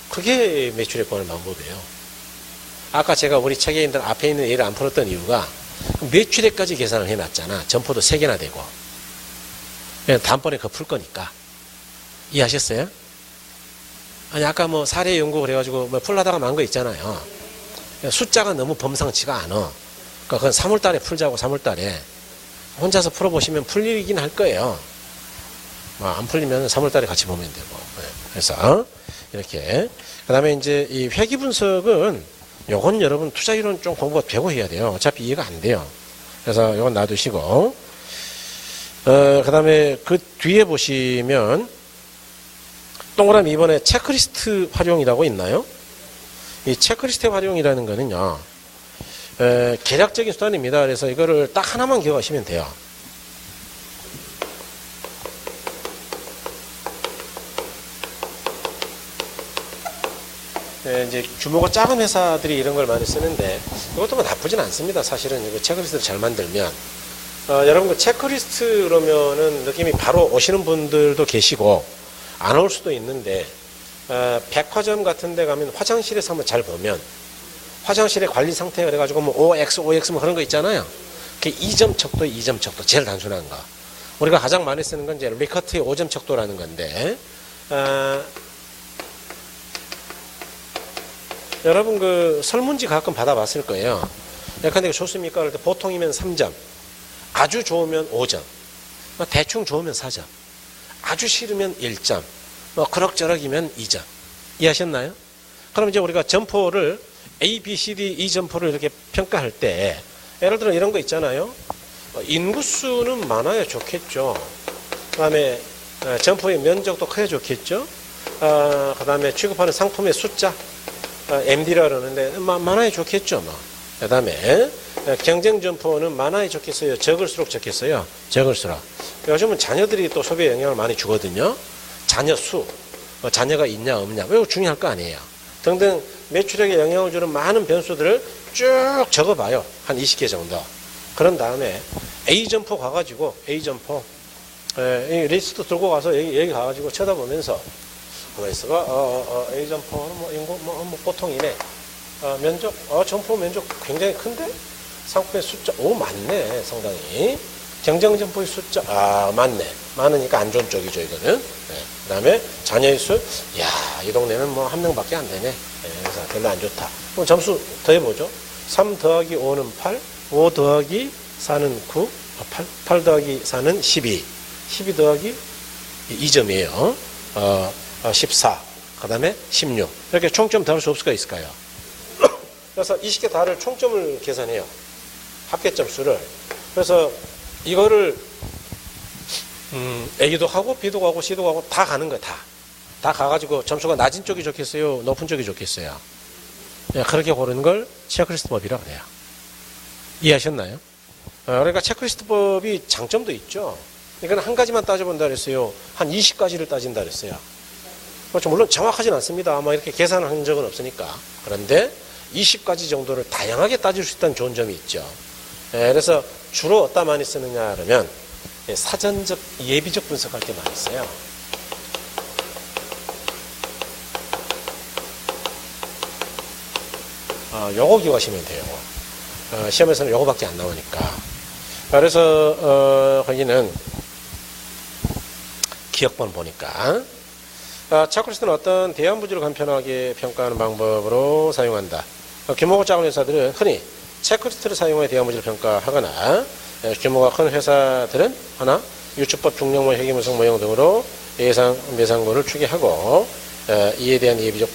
그게 매출액 구하는 방법이에요. 아까 제가 우리 책에 있는 앞에 있는 예를 안 풀었던 이유가 매출액까지 계산을 해놨잖아. 점포도 3개나 되고. 다음번에 그거 풀 거니까. 이해하셨어요? 아니 아까 뭐 사례 연구 그래가지고 뭐 풀라다가 만 거 있잖아요. 숫자가 너무 범상치가 않아. 그러니까 그건 3월달에 풀자고 3월달에 혼자서 풀어보시면 풀리긴 할 거예요. 안 풀리면 3월달에 같이 보면 되고. 그래서 이렇게 그 다음에 이제 이 회귀 분석은 요건 여러분 투자 이론 좀 공부가 되고 해야 돼요. 어차피 이해가 안 돼요. 그래서 요건 놔두시고 그 다음에 그 뒤에 보시면 동그라미 2번에 체크리스트 활용이라고 있나요? 이 체크리스트 활용이라는 거는요, 계략적인 수단입니다. 그래서 이거를 딱 하나만 기억하시면 돼요. 이제 규모가 작은 회사들이 이런 걸 많이 쓰는데 이것도 뭐 나쁘진 않습니다. 사실은 이거 체크리스트를 잘 만들면 여러분 그 체크리스트 그러면은 느낌이 바로 오시는 분들도 계시고 안 올 수도 있는데 백화점 같은 데 가면 화장실에서 한번 잘 보면 화장실의 관리 상태가 그래가지고 뭐 OX, OX 뭐 그런 거 있잖아요. 그 2점 척도, 2점 척도 제일 단순한 거. 우리가 가장 많이 쓰는 건 이제 리커트의 5점 척도라는 건데 여러분 그 설문지 가끔 받아봤을 거예요. 예컨대 좋습니까? 그럴 때 보통이면 3점, 아주 좋으면 5점, 대충 좋으면 4점, 아주 싫으면 1점, 뭐 그럭저럭이면 2점. 이해하셨나요? 그럼 이제 우리가 점포를 A, B, C, D 이 점포를 이렇게 평가할 때 예를 들어 이런 거 있잖아요. 인구수는 많아야 좋겠죠. 그 다음에 점포의 면적도 커야 좋겠죠. 그 다음에 취급하는 상품의 숫자 MD라 그러는데 많아야 좋겠죠. 뭐. 그 다음에 경쟁 점포는 많아야 좋겠어요? 적을수록 좋겠어요? 적을수록. 요즘은 자녀들이 또 소비에 영향을 많이 주거든요. 자녀 수, 자녀가 있냐 없냐 이거 중요할 거 아니에요. 등등 매출액에 영향을 주는 많은 변수들을 쭉 적어봐요. 한 20개 정도. 그런 다음에 A 점포 가가지고 A 점포 이 리스트 들고 가서 여기 가가지고 쳐다보면서 A 점포는 뭐 인구 뭐 보통이네. 면적 점포 면적 굉장히 큰데 상품의 숫자 많네 상당히. 경쟁 점포의 숫자 많네. 많으니까 안 좋은 쪽이죠 이거는. 그 다음에 자녀의 수 이 동네는 뭐 한 명밖에 안 되네. 그래서 별로 안 좋다. 그럼 점수 더해보죠. 3 더하기 5는 8, 5 더하기 4는 9, 8 더하기 4는 12, 12 더하기 2점이에요. 14, 그 다음에 16. 이렇게 총점 더할 수 없을까 있을까요? 그래서 20개 다를 총점을 계산해요. 합계점 수를. 그래서 이거를 A도 가고 B도 가고 C도 가고 다 가는 거야. 다 가가지고 점수가 낮은 쪽이 좋겠어요? 높은 쪽이 좋겠어요? 그렇게 고르는 걸 체크리스트법이라고 해요. 이해하셨나요? 그러니까 체크리스트법이 장점도 있죠. 이건 한 가지만 따져본다 그랬어요. 한 20가지를 따진다 그랬어요. 그렇죠. 물론 정확하진 않습니다. 아마 이렇게 계산을 한 적은 없으니까. 그런데 20가지 정도를 다양하게 따질 수 있다는 좋은 점이 있죠. 그래서 주로 어디다 많이 쓰느냐 그러면 사전적, 예비적 분석할 때 많이 써요. 요거 기억하시면 돼요. 시험에서는 요거밖에 안 나오니까. 그래서 거기는 기억번 보니까 체크리스트는 어떤 대안 부지를 간편하게 평가하는 방법으로 사용한다. 규모가 작은 회사들은 흔히 체크리스트를 사용해 대안 부지를 평가하거나 규모가 큰 회사들은 하나 유추법, 중량모, 회계분석 모형 등으로 예상 매상고를 추계하고 이에 대한 예비적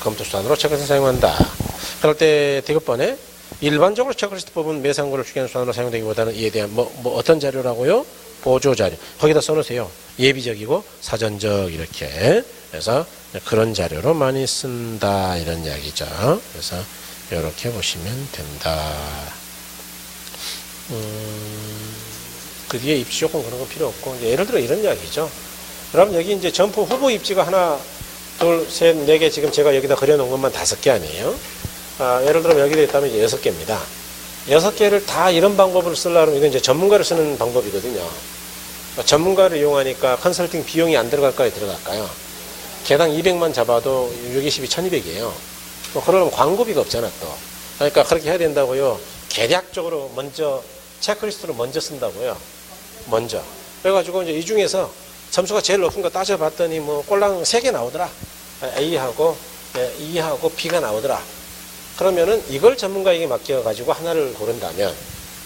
검토 수단으로 체크리스트를 사용한다. 그럴 때 디귿번에 일반적으로 체크리스트법은 매상고를 추계하는 수단으로 사용되기보다는 이에 대한 뭐 어떤 자료라고요? 보조 자료. 거기다 써놓으세요. 예비적이고 사전적 이렇게. 그래서 그런 자료로 많이 쓴다 이런 이야기죠. 그래서 이렇게 보시면 된다. 그 뒤에 입지 조건 그런 거 필요 없고 예를 들어 이런 이야기죠. 여러분 여기 이제 점포 후보 입지가 하나, 둘, 셋, 네 개 지금 제가 여기다 그려놓은 것만 5개 아니에요. 예를 들면 여기에 있다면 이제 6개입니다. 6개를 다 이런 방법을 쓰려면 이건 이제 전문가를 쓰는 방법이거든요. 전문가를 이용하니까 컨설팅 비용이 안 들어갈까요? 들어갈까요? 개당 200만 잡아도 620이 1200이에요. 그러면 광고비가 없잖아 또. 그러니까 그렇게 해야 된다고요. 계략적으로 먼저 체크리스트를 먼저 쓴다고요. 먼저. 그래가지고 이제 이 중에서 점수가 제일 높은 거 따져봤더니 뭐 꼴랑 3개 나오더라. A하고 E하고 B가 나오더라. 그러면은 이걸 전문가에게 맡겨가지고 하나를 고른다면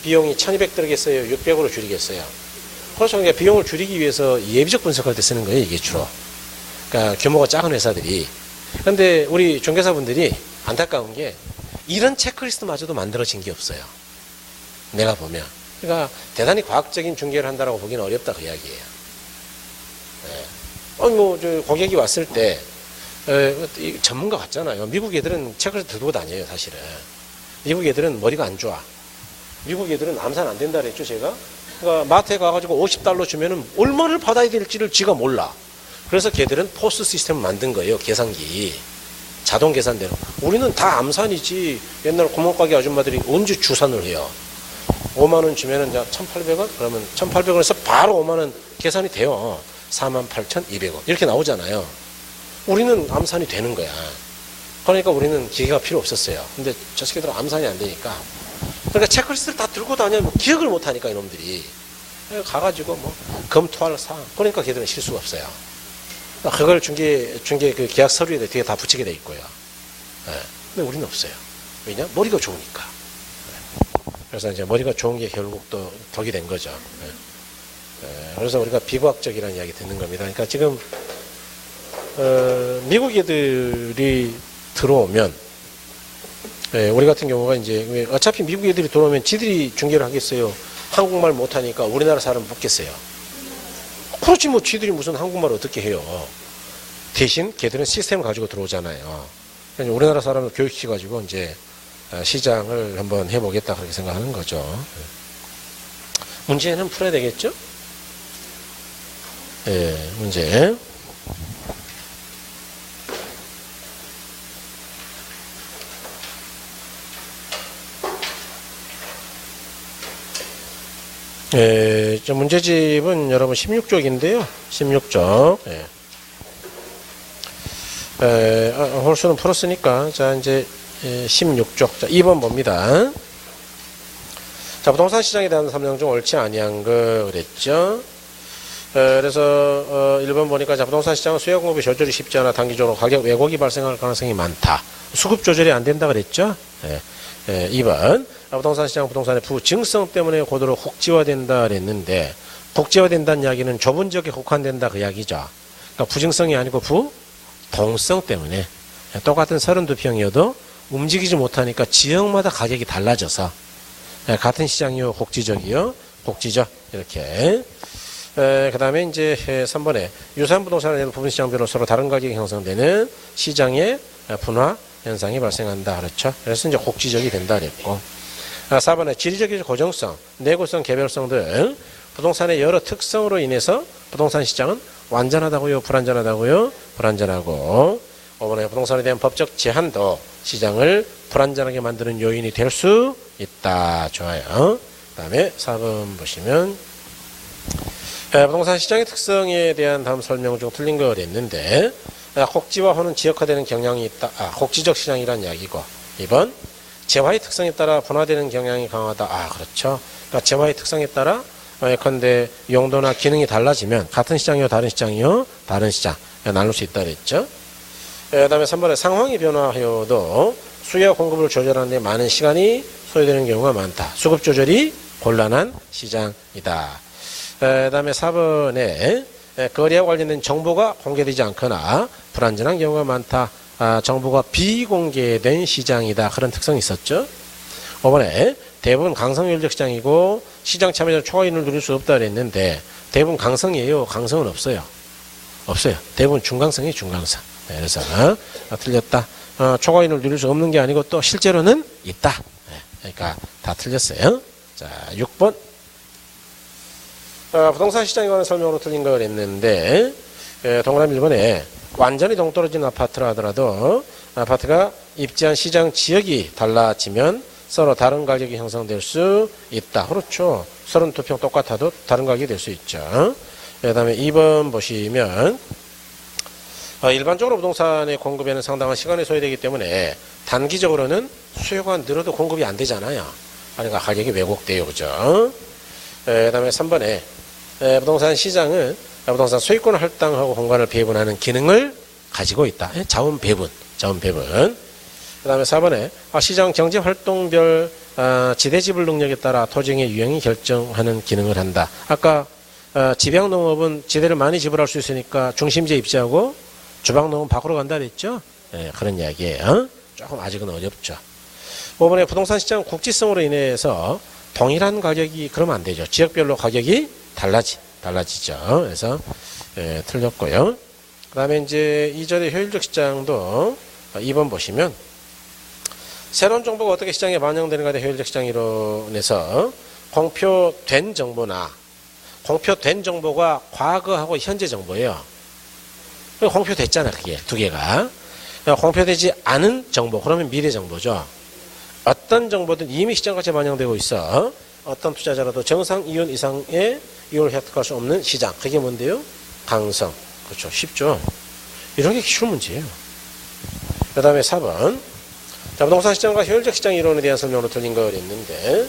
비용이 1200 들겠어요? 600으로 줄이겠어요? 그렇죠. 그러니까 비용을 줄이기 위해서 예비적 분석할 때 쓰는 거예요, 이게 주로. 그러니까 규모가 작은 회사들이. 그런데 우리 중개사분들이 안타까운 게 이런 체크리스트마저도 만들어진 게 없어요. 내가 보면. 그러니까 대단히 과학적인 중개를 한다라고 보기는 어렵다 그 이야기예요. 네. 저 고객이 왔을 때 전문가 같잖아요. 미국 애들은 책을 들고 다녀요, 사실은. 미국 애들은 머리가 안 좋아. 미국 애들은 암산 안 된다 그랬죠, 제가. 그러니까 마트에 가가지고 $50 주면은 얼마를 받아야 될지를 지가 몰라. 그래서 걔들은 포스 시스템을 만든 거예요, 계산기. 자동 계산대로. 우리는 다 암산이지. 옛날 구멍가게 아줌마들이 언제 주산을 해요. 5만 원 주면은 1,800원? 그러면 1,800원에서 바로 5만 원 계산이 돼요. 48,200원. 이렇게 나오잖아요. 우리는 암산이 되는 거야. 그러니까 우리는 기계가 필요 없었어요. 근데 저 새끼들은 암산이 안 되니까. 그러니까 체크리스트를 다 들고 다니면 기억을 못 하니까 이놈들이. 가가지고 검토할 사항. 그러니까 걔들은 실수가 없어요. 그걸 중개 그 계약 서류에 뒤에 다 붙이게 돼 있고요. 근데 우리는 없어요. 왜냐? 머리가 좋으니까. 그래서 이제 머리가 좋은 게 결국 또 덕이 된 거죠. 그래서 우리가 비과학적이라는 이야기 듣는 겁니다. 그러니까 지금 미국 애들이 들어오면 우리 같은 경우가 이제 어차피 미국 애들이 들어오면 지들이 중개를 하겠어요. 한국말 못하니까 우리나라 사람 묻겠어요. 그렇지 뭐 지들이 무슨 한국말 어떻게 해요. 대신 걔들은 시스템을 가지고 들어오잖아요. 그러니까 우리나라 사람을 교육시켜가지고 이제 시장을 한번 해보겠다 그렇게 생각하는 거죠. 문제는 풀어야 되겠죠? 문제. 저 문제집은 여러분 16쪽인데요. 16쪽. 홀수는 풀었으니까, 자, 이제 16쪽. 자, 2번 봅니다. 자, 부동산 시장에 대한 삼령 중 옳지 아니한 거 그랬죠. 그래서 1번 보니까 자, 부동산 시장은 수요 공급이 조절이 쉽지 않아 단기적으로 가격 왜곡이 발생할 가능성이 많다. 수급 조절이 안 된다 그랬죠. 2번 부동산 시장 부동산의 부증성 때문에 고도로 국지화된다 그랬는데, 국지화된다는 이야기는 좁은 지역에 국한된다 그 이야기죠. 그러니까 부증성이 아니고 부동성 때문에 똑같은 32평이어도 움직이지 못하니까 지역마다 가격이 달라져서 같은 시장이요 국지적이요 국지적 이렇게. 그 다음에 이제 3번에 유사한 부동산에 대한 부분 시장별로 서로 다른 가격이 형성되는 시장의 분화 현상이 발생한다 그렇죠. 그래서 이제 국지적이 된다 그랬고, 4번에 지리적인 고정성, 내구성, 개별성 등 부동산의 여러 특성으로 인해서 부동산 시장은 완전하다고요, 불완전하다고요, 불완전하고. 5번에 부동산에 대한 법적 제한도 시장을 불완전하게 만드는 요인이 될 수 있다. 좋아요. 그 다음에 4번 보시면 부동산 시장의 특성에 대한 다음 설명 중 틀린 거 그랬는데, 국지화 후는 지역화되는 경향이 있다. 국지적 시장이란 이야기고. 2번 재화의 특성에 따라 분화되는 경향이 강하다. 그렇죠. 그러니까 재화의 특성에 따라 예컨대 용도나 기능이 달라지면 같은 시장이요 다른 시장이요 다른 시장 나눌 수 있다 그랬죠. 그 다음에 3번에 상황이 변화하여도 수요 공급을 조절하는 데 많은 시간이 소요되는 경우가 많다. 수급 조절이 곤란한 시장이다. 그 다음에 4번에 거래와 관련된 정보가 공개되지 않거나 불안전한 경우가 많다. 정보가 비공개된 시장이다. 그런 특성이 있었죠. 5번에 대부분 강성윤리적 시장이고 시장 참여자 초과인을 누릴 수 없다 그랬는데, 대부분 강성이에요. 강성은 없어요. 없어요. 대부분 중강성이에요. 중강성. 그래서 틀렸다. 초과인을 누릴 수 없는 게 아니고 또 실제로는 있다. 그러니까 다 틀렸어요. 자, 6번. 부동산 시장에 관한 설명으로 틀린 걸 했는데, 동그라미 1번에 완전히 동떨어진 아파트라 하더라도 아파트가 입지한 시장 지역이 달라지면 서로 다른 가격이 형성될 수 있다. 그렇죠. 32평 똑같아도 다른 가격이 될 수 있죠. 그 다음에 2번 보시면 일반적으로 부동산의 공급에는 상당한 시간이 소요되기 때문에 단기적으로는 수요가 늘어도 공급이 안 되잖아요. 그러니까 가격이 왜곡돼요. 그죠? 그 다음에 3번에 부동산 시장은 부동산 소유권을 할당하고 공간을 배분하는 기능을 가지고 있다. 자원 배분. 그 다음에 4번에 시장 경제 활동별 지대 지불 능력에 따라 토지의 유형이 결정하는 기능을 한다. 아까 지방농업은 지대를 많이 지불할 수 있으니까 중심지에 입지하고 주방농업은 밖으로 간다 그랬죠. 그런 이야기예요. 조금 아직은 어렵죠. 5번에 부동산 시장 국지성으로 인해서 동일한 가격이 그러면 안 되죠. 지역별로 가격이 달라지죠. 그래서 틀렸고요. 그 다음에 이제 2절의 효율적 시장도 2번 보시면 새로운 정보가 어떻게 시장에 반영되는가에 대한 효율적 시장 이론에서 공표된 정보나 공표된 정보가 과거하고 현재 정보예요. 공표됐잖아, 그게 두 개가. 공표되지 않은 정보, 그러면 미래 정보죠. 어떤 정보든 이미 시장 가치에 반영되고 있어. 어떤 투자자라도 정상 이윤 이상의 이윤을 획득할 수 없는 시장. 그게 뭔데요? 강성. 그렇죠. 쉽죠. 이런 게 쉬운 문제예요. 그 다음에 4번. 자, 부동산 시장과 효율적 시장 이론에 대한 설명으로 틀린 걸 했는데,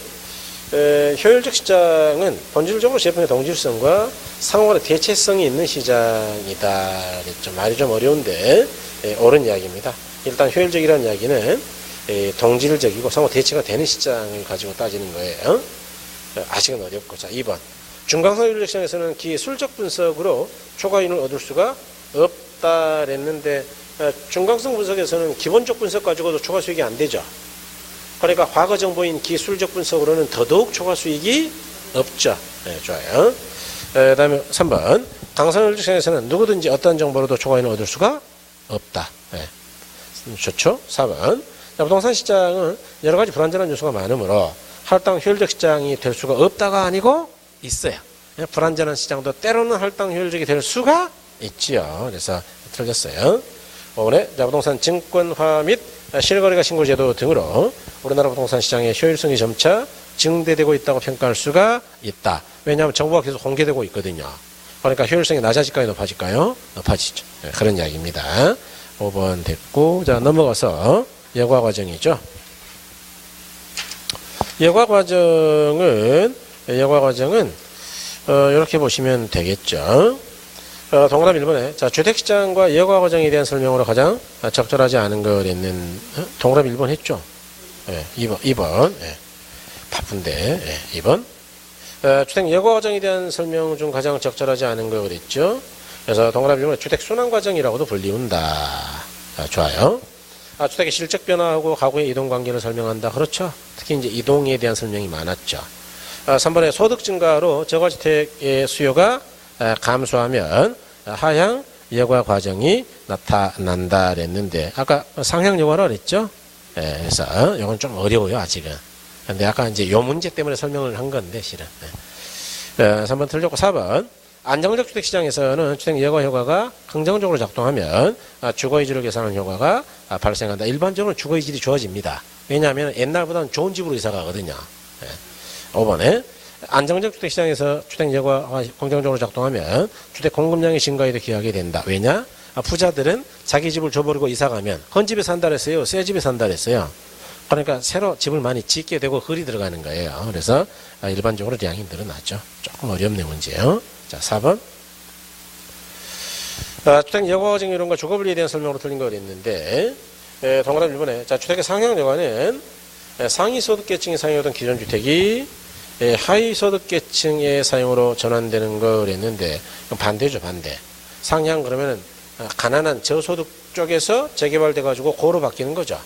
효율적 시장은 본질적으로 제품의 동질성과 상호간의 대체성이 있는 시장이다. 그랬죠. 말이 좀 어려운데, 옳은 이야기입니다. 일단 효율적이라는 이야기는 동질적이고 상호 대체가 되는 시장을 가지고 따지는 거예요. 아직은 어렵고. 자, 2번. 중강성 효율적 시장에서는 기술적 분석으로 초과이윤을 얻을 수가 없다. 그랬는데, 중강성 분석에서는 기본적 분석 가지고도 초과 수익이 안 되죠. 그러니까 과거 정보인 기술적 분석으로는 더더욱 초과 수익이 없죠. 네, 좋아요. 그 다음에 3번. 강성 효율적 시장에서는 누구든지 어떤 정보로도 초과이윤을 얻을 수가 없다. 네. 좋죠. 4번. 자, 부동산 시장은 여러 가지 불안전한 요소가 많으므로 할당 효율적 시장이 될 수가 없다가 아니고 있어요. 불안전한 시장도 때로는 할당 효율적이 될 수가 있지요. 그래서 틀렸어요. 5번에 부동산 증권화 및 실거래가 신고제도 등으로 우리나라 부동산 시장의 효율성이 점차 증대되고 있다고 평가할 수가 있다. 왜냐하면 정보가 계속 공개되고 있거든요. 그러니까 효율성이 낮아질까요? 높아질까요? 높아지죠. 네, 그런 이야기입니다. 5번 됐고, 자, 넘어가서 예과 과정이죠. 예과 과정은 이렇게 보시면 되겠죠. 동그라미 1번에 자, 주택시장과 예과 과정에 대한 설명으로 가장 적절하지 않은 걸 했는 동그라미 1번 했죠. 2번. 바쁜데 2번. 주택 예과 과정에 대한 설명 중 가장 적절하지 않은 걸 그랬죠. 그래서 동그라미 1번에 주택 순환 과정이라고도 불리운다. 자, 좋아요. 주택의 실적 변화하고 가구의 이동 관계를 설명한다. 그렇죠. 특히 이제 이동에 대한 설명이 많았죠. 3번에 소득 증가로 저가주택의 수요가 감소하면 하향 여과 과정이 나타난다 그랬는데 아까 상향 여과라 그랬죠. 그래서 이건 좀 어려워요 아직은. 근데 아까 이제 요 문제 때문에 설명을 한 건데 실은. 3번 틀렸고 4번 안정적 주택시장에서는 주택 여과 효과가 긍정적으로 작동하면 주거의질을 개선하는 효과가 발생한다. 일반적으로 주거의질이 좋아집니다. 왜냐하면 옛날보다는 좋은 집으로 이사 가거든요. 5번에 안정적 주택시장에서 주택 여과가 긍정적으로 작동하면 주택 공급량의 증가에도 기여하게 된다. 왜냐? 부자들은 자기 집을 줘버리고 이사가면 헌 집에 산다 그랬어요? 새 집에 산다 그랬어요? 그러니까 새로 집을 많이 짓게 되고 흙이 들어가는 거예요. 그래서 일반적으로 량이 늘어나죠. 조금 어렵네 문제요. 자, 4번. 주택 여과 과정 이론과 주거분리에 대한 설명으로 틀린 거 그랬는데 동그라미 1번에 자, 주택의 상향 여과는 상위 소득계층이 사용하던 기존 주택이 하위 소득계층의 사용으로 전환되는 거 그랬는데 반대죠, 반대. 상향 그러면은 가난한 저소득 쪽에서 재개발돼 가지고 고로 바뀌는 거죠.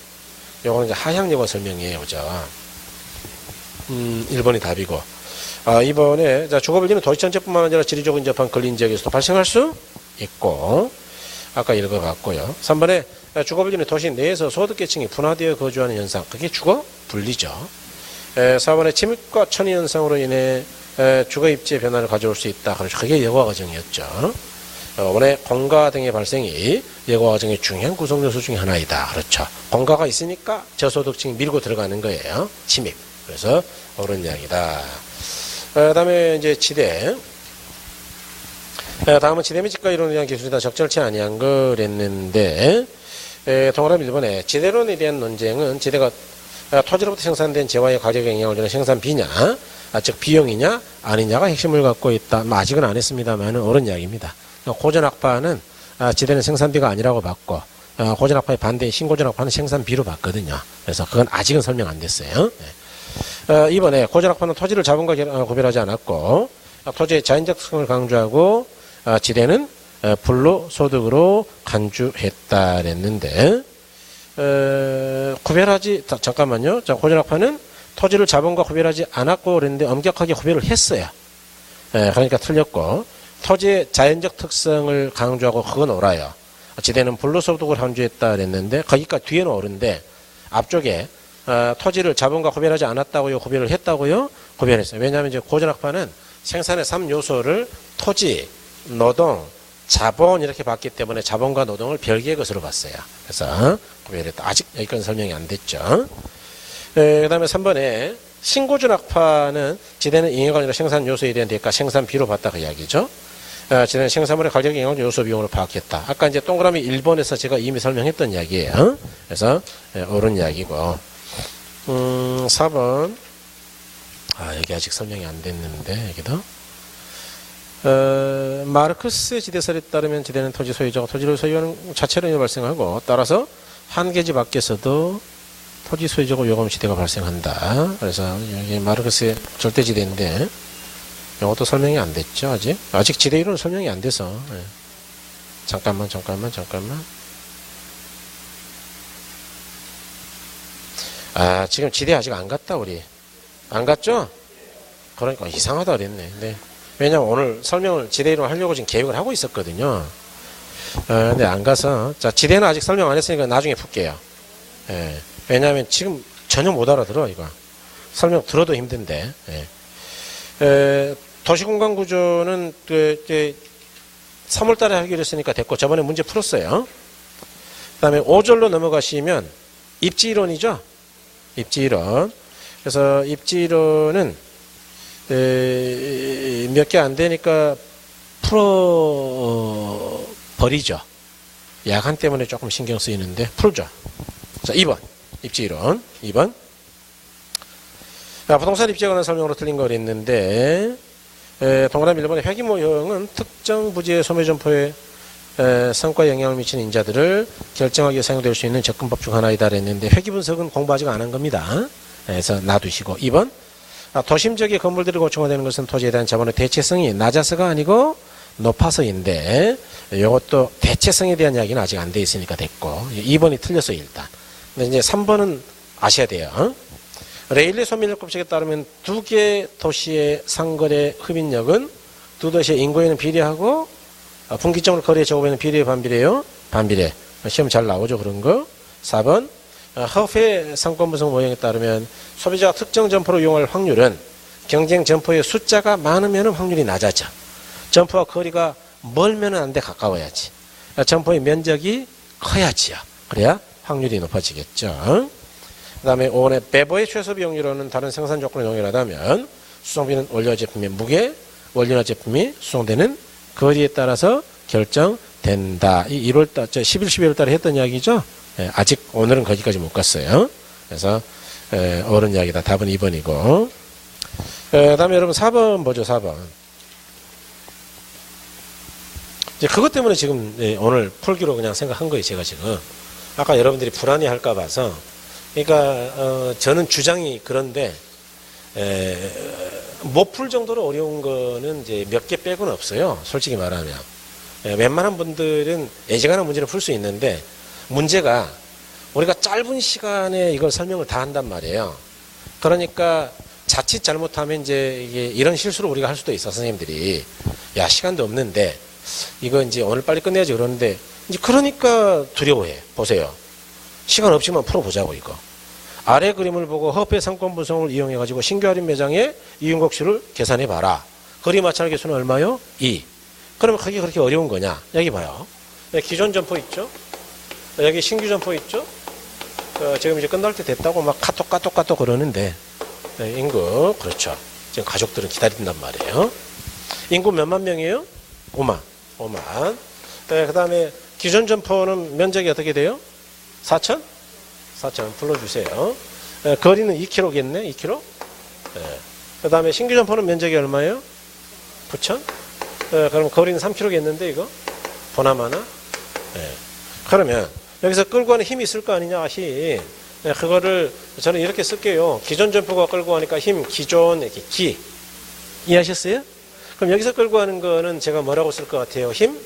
요거는 이제 하향 여과 설명이에요, 그죠? 1번이 답이고. 2번에 자, 주거분리는 도시 전체뿐만 아니라 지리적 인접한 근린 지역에서도 발생할 수 있고 아까 읽어봤고요. 3번에 주거분리는 도시 내에서 소득계층이 분화되어 거주하는 현상, 그게 주거분리죠. 4번에 침입과 천의 현상으로 인해 주거입지의 변화를 가져올 수 있다. 그렇죠. 그게 여과 과정이었죠. 5번에 공가 등의 발생이 여과 과정의 중요한 구성 요소 중에 하나이다. 그렇죠. 공가가 있으니까 저소득층이 밀고 들어가는 거예요. 침입. 그래서 옳은 이야기다. 다음에 이제 지대. 다음은 지대 및 집가 이론에 대한 기술이 다 적절치 아니한 거랬는데 동그라미 1번에 지대론에 대한 논쟁은 지대가 토지로부터 생산된 재화의 가격에 영향을 주는 생산비냐, 즉 비용이냐 아니냐가 핵심을 갖고 있다. 아직은 안 했습니다만 옳은 이야기입니다. 고전학파는 지대는 생산비가 아니라고 봤고 고전학파의 반대인 신고전학파는 생산비로 봤거든요. 그래서 그건 아직은 설명 안 됐어요. 2번에 고전학파는 토지를 자본과 구별하지 않았고 토지의 자연적 특성을 강조하고 지대는 불로소득으로 간주했다 그랬는데 구별하지 잠깐만요. 자, 고전학파는 토지를 자본과 구별하지 않았고 그랬는데 엄격하게 구별을 했어요. 그러니까 틀렸고 토지의 자연적 특성을 강조하고 그건 옳아요. 지대는 불로소득을 강조했다 그랬는데 거기까지 뒤에는 옳은데 앞쪽에 토지를 자본과 구별하지 않았다고요? 구별을 했다고요? 구별했어요. 왜냐하면 이제 고전학파는 생산의 3요소를 토지, 노동, 자본 이렇게 봤기 때문에 자본과 노동을 별개의 것으로 봤어요. 그래서 구별했다. 아직 여기까지 설명이 안 됐죠. 그 다음에 3번에 신고전학파는 지대는 잉여가 아니라 생산 요소에 대한 대가 생산비로 봤다 그 이야기죠. 지대는 생산물의 가격 영향 요소 비용으로 파악했다. 아까 이제 동그라미 1번에서 제가 이미 설명했던 이야기예요. 그래서 옳은 이야기고 4번 여기 아직 설명이 안 됐는데 여기도 마르크스의 지대설에 따르면 지대는 토지 소유자가 토지를 소유하는 자체로 발생하고 따라서 한계지 밖에서도 토지 소유자고 요금 지대가 발생한다. 그래서 여기 마르크스의 절대지대인데 이것도 설명이 안 됐죠. 아직 지대 이론은 설명이 안 돼서 잠깐만 지금 지대 아직 안 갔다 우리 안 갔죠? 그러니까 이상하다 그랬네. 네. 왜냐면 오늘 설명을 지대 이론 하려고 지금 계획을 하고 있었거든요. 근데 안 가서 자 지대는 아직 설명 안 했으니까 나중에 풀게요. 왜냐하면 지금 전혀 못 알아들어 이거 설명 들어도 힘든데. 도시공간구조는 3월달에 하기로 했으니까 됐고 저번에 문제 풀었어요. 그 다음에 5절로 넘어가시면 입지이론이죠. 입지이론. 그래서 입지이론은 몇 개 안 되니까 풀어버리죠. 야간 때문에 조금 신경 쓰이는데 풀죠. 자 2번 입지이론 2번 부동산 입지에 관한 설명으로 틀린 거 그랬는데 동그라미 1번의 회귀 모형은 특정 부지의 소매점포에 성과 영향을 미치는 인자들을 결정하기 위해 사용될 수 있는 접근법 중 하나이다 그랬는데 회귀 분석은 공부 아직 안 한 겁니다. 그래서 놔두시고 2번 도심적인 건물들이 고층화되는 것은 토지에 대한 자본의 대체성이 낮아서가 아니고 높아서인데 이것도 대체성에 대한 이야기는 아직 안 돼 있으니까 됐고 2번이 틀렸어요 일단. 근데 이제 3번은 아셔야 돼요. 레일리 소밀력 법칙에 따르면 두 개 도시의 상거래 흡인력은 두 도시의 인구에는 비례하고 분기점으로 거리의 제곱에는 비례 반비례요? 반비례. 시험 잘 나오죠 그런 거. 4번 허페 상권 분석 모형에 따르면 소비자가 특정 점포를 이용할 확률은 경쟁 점포의 숫자가 많으면 확률이 낮아져. 점포와 거리가 멀면 안 돼 가까워야지. 점포의 면적이 커야지요. 그래야 확률이 높아지겠죠. 그 다음에 5번에 배보의 최소 비용률로는 다른 생산 조건을 동일하다면 수송비는 원료 제품의 무게, 원료나 제품이 수송되는 거리에 따라서 결정된다. 이 1월달, 11, 12월 달에 했던 이야기죠. 아직 오늘은 거기까지 못 갔어요. 그래서 옳은 이야기다. 답은 2번이고. 그 다음에 여러분 4번 보죠. 4번. 이제 그것 때문에 지금 오늘 풀기로 그냥 생각한 거예요. 제가 지금. 아까 여러분들이 불안해할까 봐서. 그러니까 저는 주장이 그런데 못 풀 정도로 어려운 거는 이제 몇 개 빼고는 없어요. 솔직히 말하면 웬만한 분들은 예지간한 문제를 풀 수 있는데 문제가 우리가 짧은 시간에 이걸 설명을 다 한단 말이에요. 그러니까 자칫 잘못하면 이제 이게 이런 실수를 우리가 할 수도 있어. 선생님들이 야 시간도 없는데 이거 이제 오늘 빨리 끝내야지 그러는데 이제 그러니까 두려워해. 보세요. 시간 없지만 풀어보자고 이거. 아래 그림을 보고 허페 상권 분석을 이용해가지고 신규 할인 매장의 이윤곡수를 계산해봐라. 거리 마찰 개수는 얼마요? 2. 그러면 그게 그렇게 어려운 거냐? 여기 봐요. 기존 점포 있죠? 여기 신규 점포 있죠? 지금 이제 끝날 때 됐다고 막 카톡 그러는데 인구 그렇죠. 지금 가족들은 기다린단 말이에요. 인구 몇만 명이에요? 5만. 그 다음에 기존 점포는 면적이 어떻게 돼요? 4천 불러주세요. 거리는 2km겠네. 2km. 그 다음에 신규 점포는 면적이 얼마예요? 9천. 그럼 거리는 3km겠는데 이거 보나마나. 그러면 여기서 끌고 가는 힘이 있을 거 아니냐. 힘. 그거를 저는 이렇게 쓸게요. 기존 점포가 끌고 가니까 힘 기존 이렇게 기 이해하셨어요? 그럼 여기서 끌고 가는 거는 제가 뭐라고 쓸 것 같아요? 힘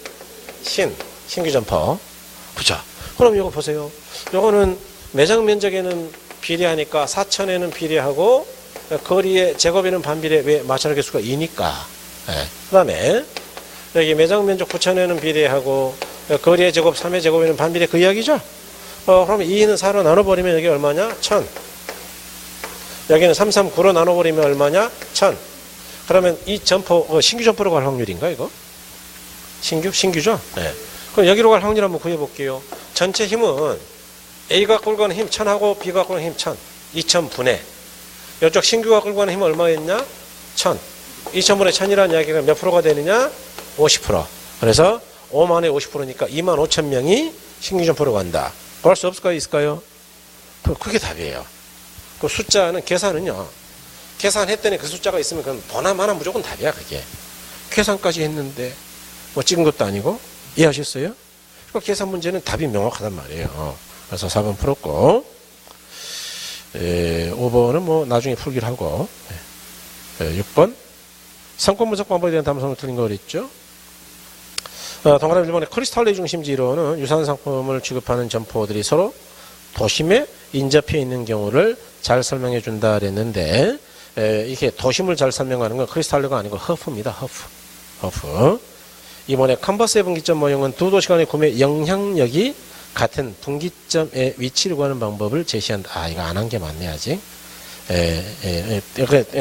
신규 점포. 그죠? 그럼 이거 보세요. 요거는 매장 면적에는 비례하니까 4천에는 비례하고 거리의 제곱에는 반비례. 왜? 마찰 개수가 2니까. 그 다음에 여기 매장 면적 9,000회는 비례하고 거리의 제곱 3의 제곱에는 반비례 그 이야기죠. 그러면 2는 4로 나눠버리면 여기 얼마냐? 1000. 여기는 3, 3, 9로 나눠버리면 얼마냐? 1000. 그러면 이 점포 신규 점포로 갈 확률인가 이거? 신규죠? 네. 그럼 여기로 갈 확률 한번 구해볼게요. 전체 힘은 A가 끌고 가는 힘 1000하고 B가 끌고 가는 힘 1000. 2000분의 이쪽 신규가 끌고 가는 힘은 얼마였냐? 1000. 2000분의 1000이라는 이야기가 몇 프로가 되느냐? 50%. 그래서 5만에 50%니까 2만 5천 명이 신규 점포로 간다. 그럴 수 없을까요? 있을까요? 그게 답이에요. 그 숫자는 계산은요. 계산했더니 그 숫자가 있으면 그건 보나마나 무조건 답이야 그게. 계산까지 했는데 뭐 찍은 것도 아니고 이해하셨어요? 그 계산 문제는 답이 명확하단 말이에요. 그래서 4번 풀었고 5번은 뭐 나중에 풀기를 하고 6번 상권 분석 방법에 대한 담성을 틀린 거 그랬죠. 동그라미 1번의 크리스탈레이 중심지로는 유사한 상품을 취급하는 점포들이 서로 도심에 인접해 있는 경우를 잘 설명해 준다 그랬는데 이게 도심을 잘 설명하는 건 크리스탈레이가 아니고 허프입니다. 허프. 이번에 컨버스의 분기점 모형은 두 도시 간의 구매 영향력이 같은 분기점의 위치를 구하는 방법을 제시한다. 이거 안 한 게 맞네 아직.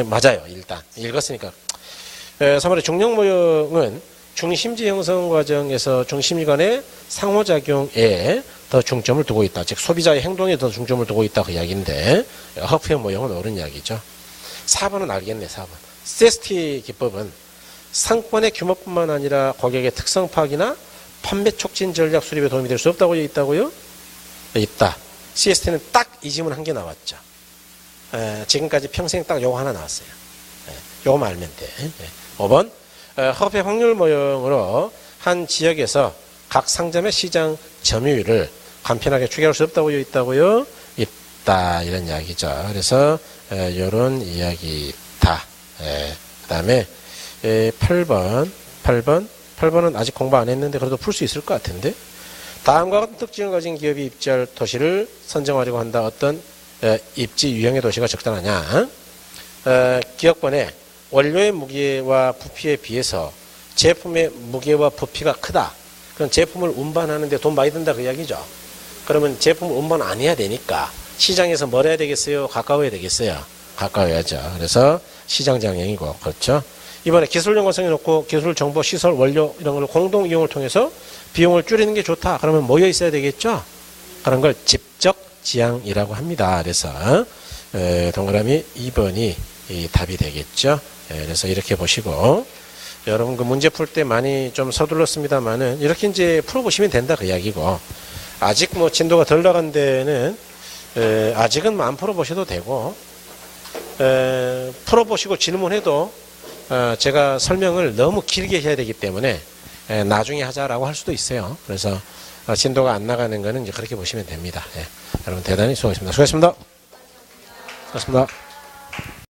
맞아요. 일단 읽었으니까. 3번의 중력 모형은 중심지 형성 과정에서 중심지 간의 상호작용에 더 중점을 두고 있다. 즉 소비자의 행동에 더 중점을 두고 있다 그 이야기인데 허프의 모형은 옳은 이야기죠. 4번은 알겠네. 4번. CST 기법은 상권의 규모뿐만 아니라 고객의 특성 파악이나 판매 촉진 전략 수립에 도움이 될 수 없다고 있다고요? 있다. CST는 딱 이 질문 한 개 나왔죠. 지금까지 평생 딱 요거 하나 나왔어요. 요거만 알면 돼. 5번 허브의 확률 모형으로 한 지역에서 각 상점의 시장 점유율을 간편하게 추계할 수 없다고 있다고요? 있다. 이런 이야기죠. 그래서 이런 이야기다. 그 다음에 8번은 아직 공부 안 했는데 그래도 풀 수 있을 것 같은데 다음과 같은 특징을 가진 기업이 입지할 도시를 선정하려고 한다. 어떤 입지 유형의 도시가 적당하냐? 기업권의 원료의 무게와 부피에 비해서 제품의 무게와 부피가 크다. 그럼 제품을 운반하는데 돈 많이 든다 그 이야기죠. 그러면 제품을 운반 안 해야 되니까 시장에서 뭘 해야 되겠어요? 가까워야 되겠어요? 가까워야죠. 그래서 시장 장애이고 그렇죠. 이번에 기술 연관성에 놓고 기술, 정보, 시설, 원료 이런 걸 공동 이용을 통해서 비용을 줄이는 게 좋다. 그러면 모여 있어야 되겠죠. 그런 걸 집적 지향이라고 합니다. 그래서 동그라미 2번이 답이 되겠죠. 그래서 이렇게 보시고 여러분 그 문제 풀 때 많이 좀 서둘렀습니다만은 이렇게 이제 풀어보시면 된다 그 이야기고 아직 뭐 진도가 덜 나간 데는 아직은 안 풀어보셔도 되고 풀어보시고 질문해도 제가 설명을 너무 길게 해야 되기 때문에 나중에 하자라고 할 수도 있어요. 그래서 진도가 안 나가는 거는 이제 그렇게 보시면 됩니다. 여러분 대단히 수고하셨습니다. 수고하셨습니다. 수고하셨습니다.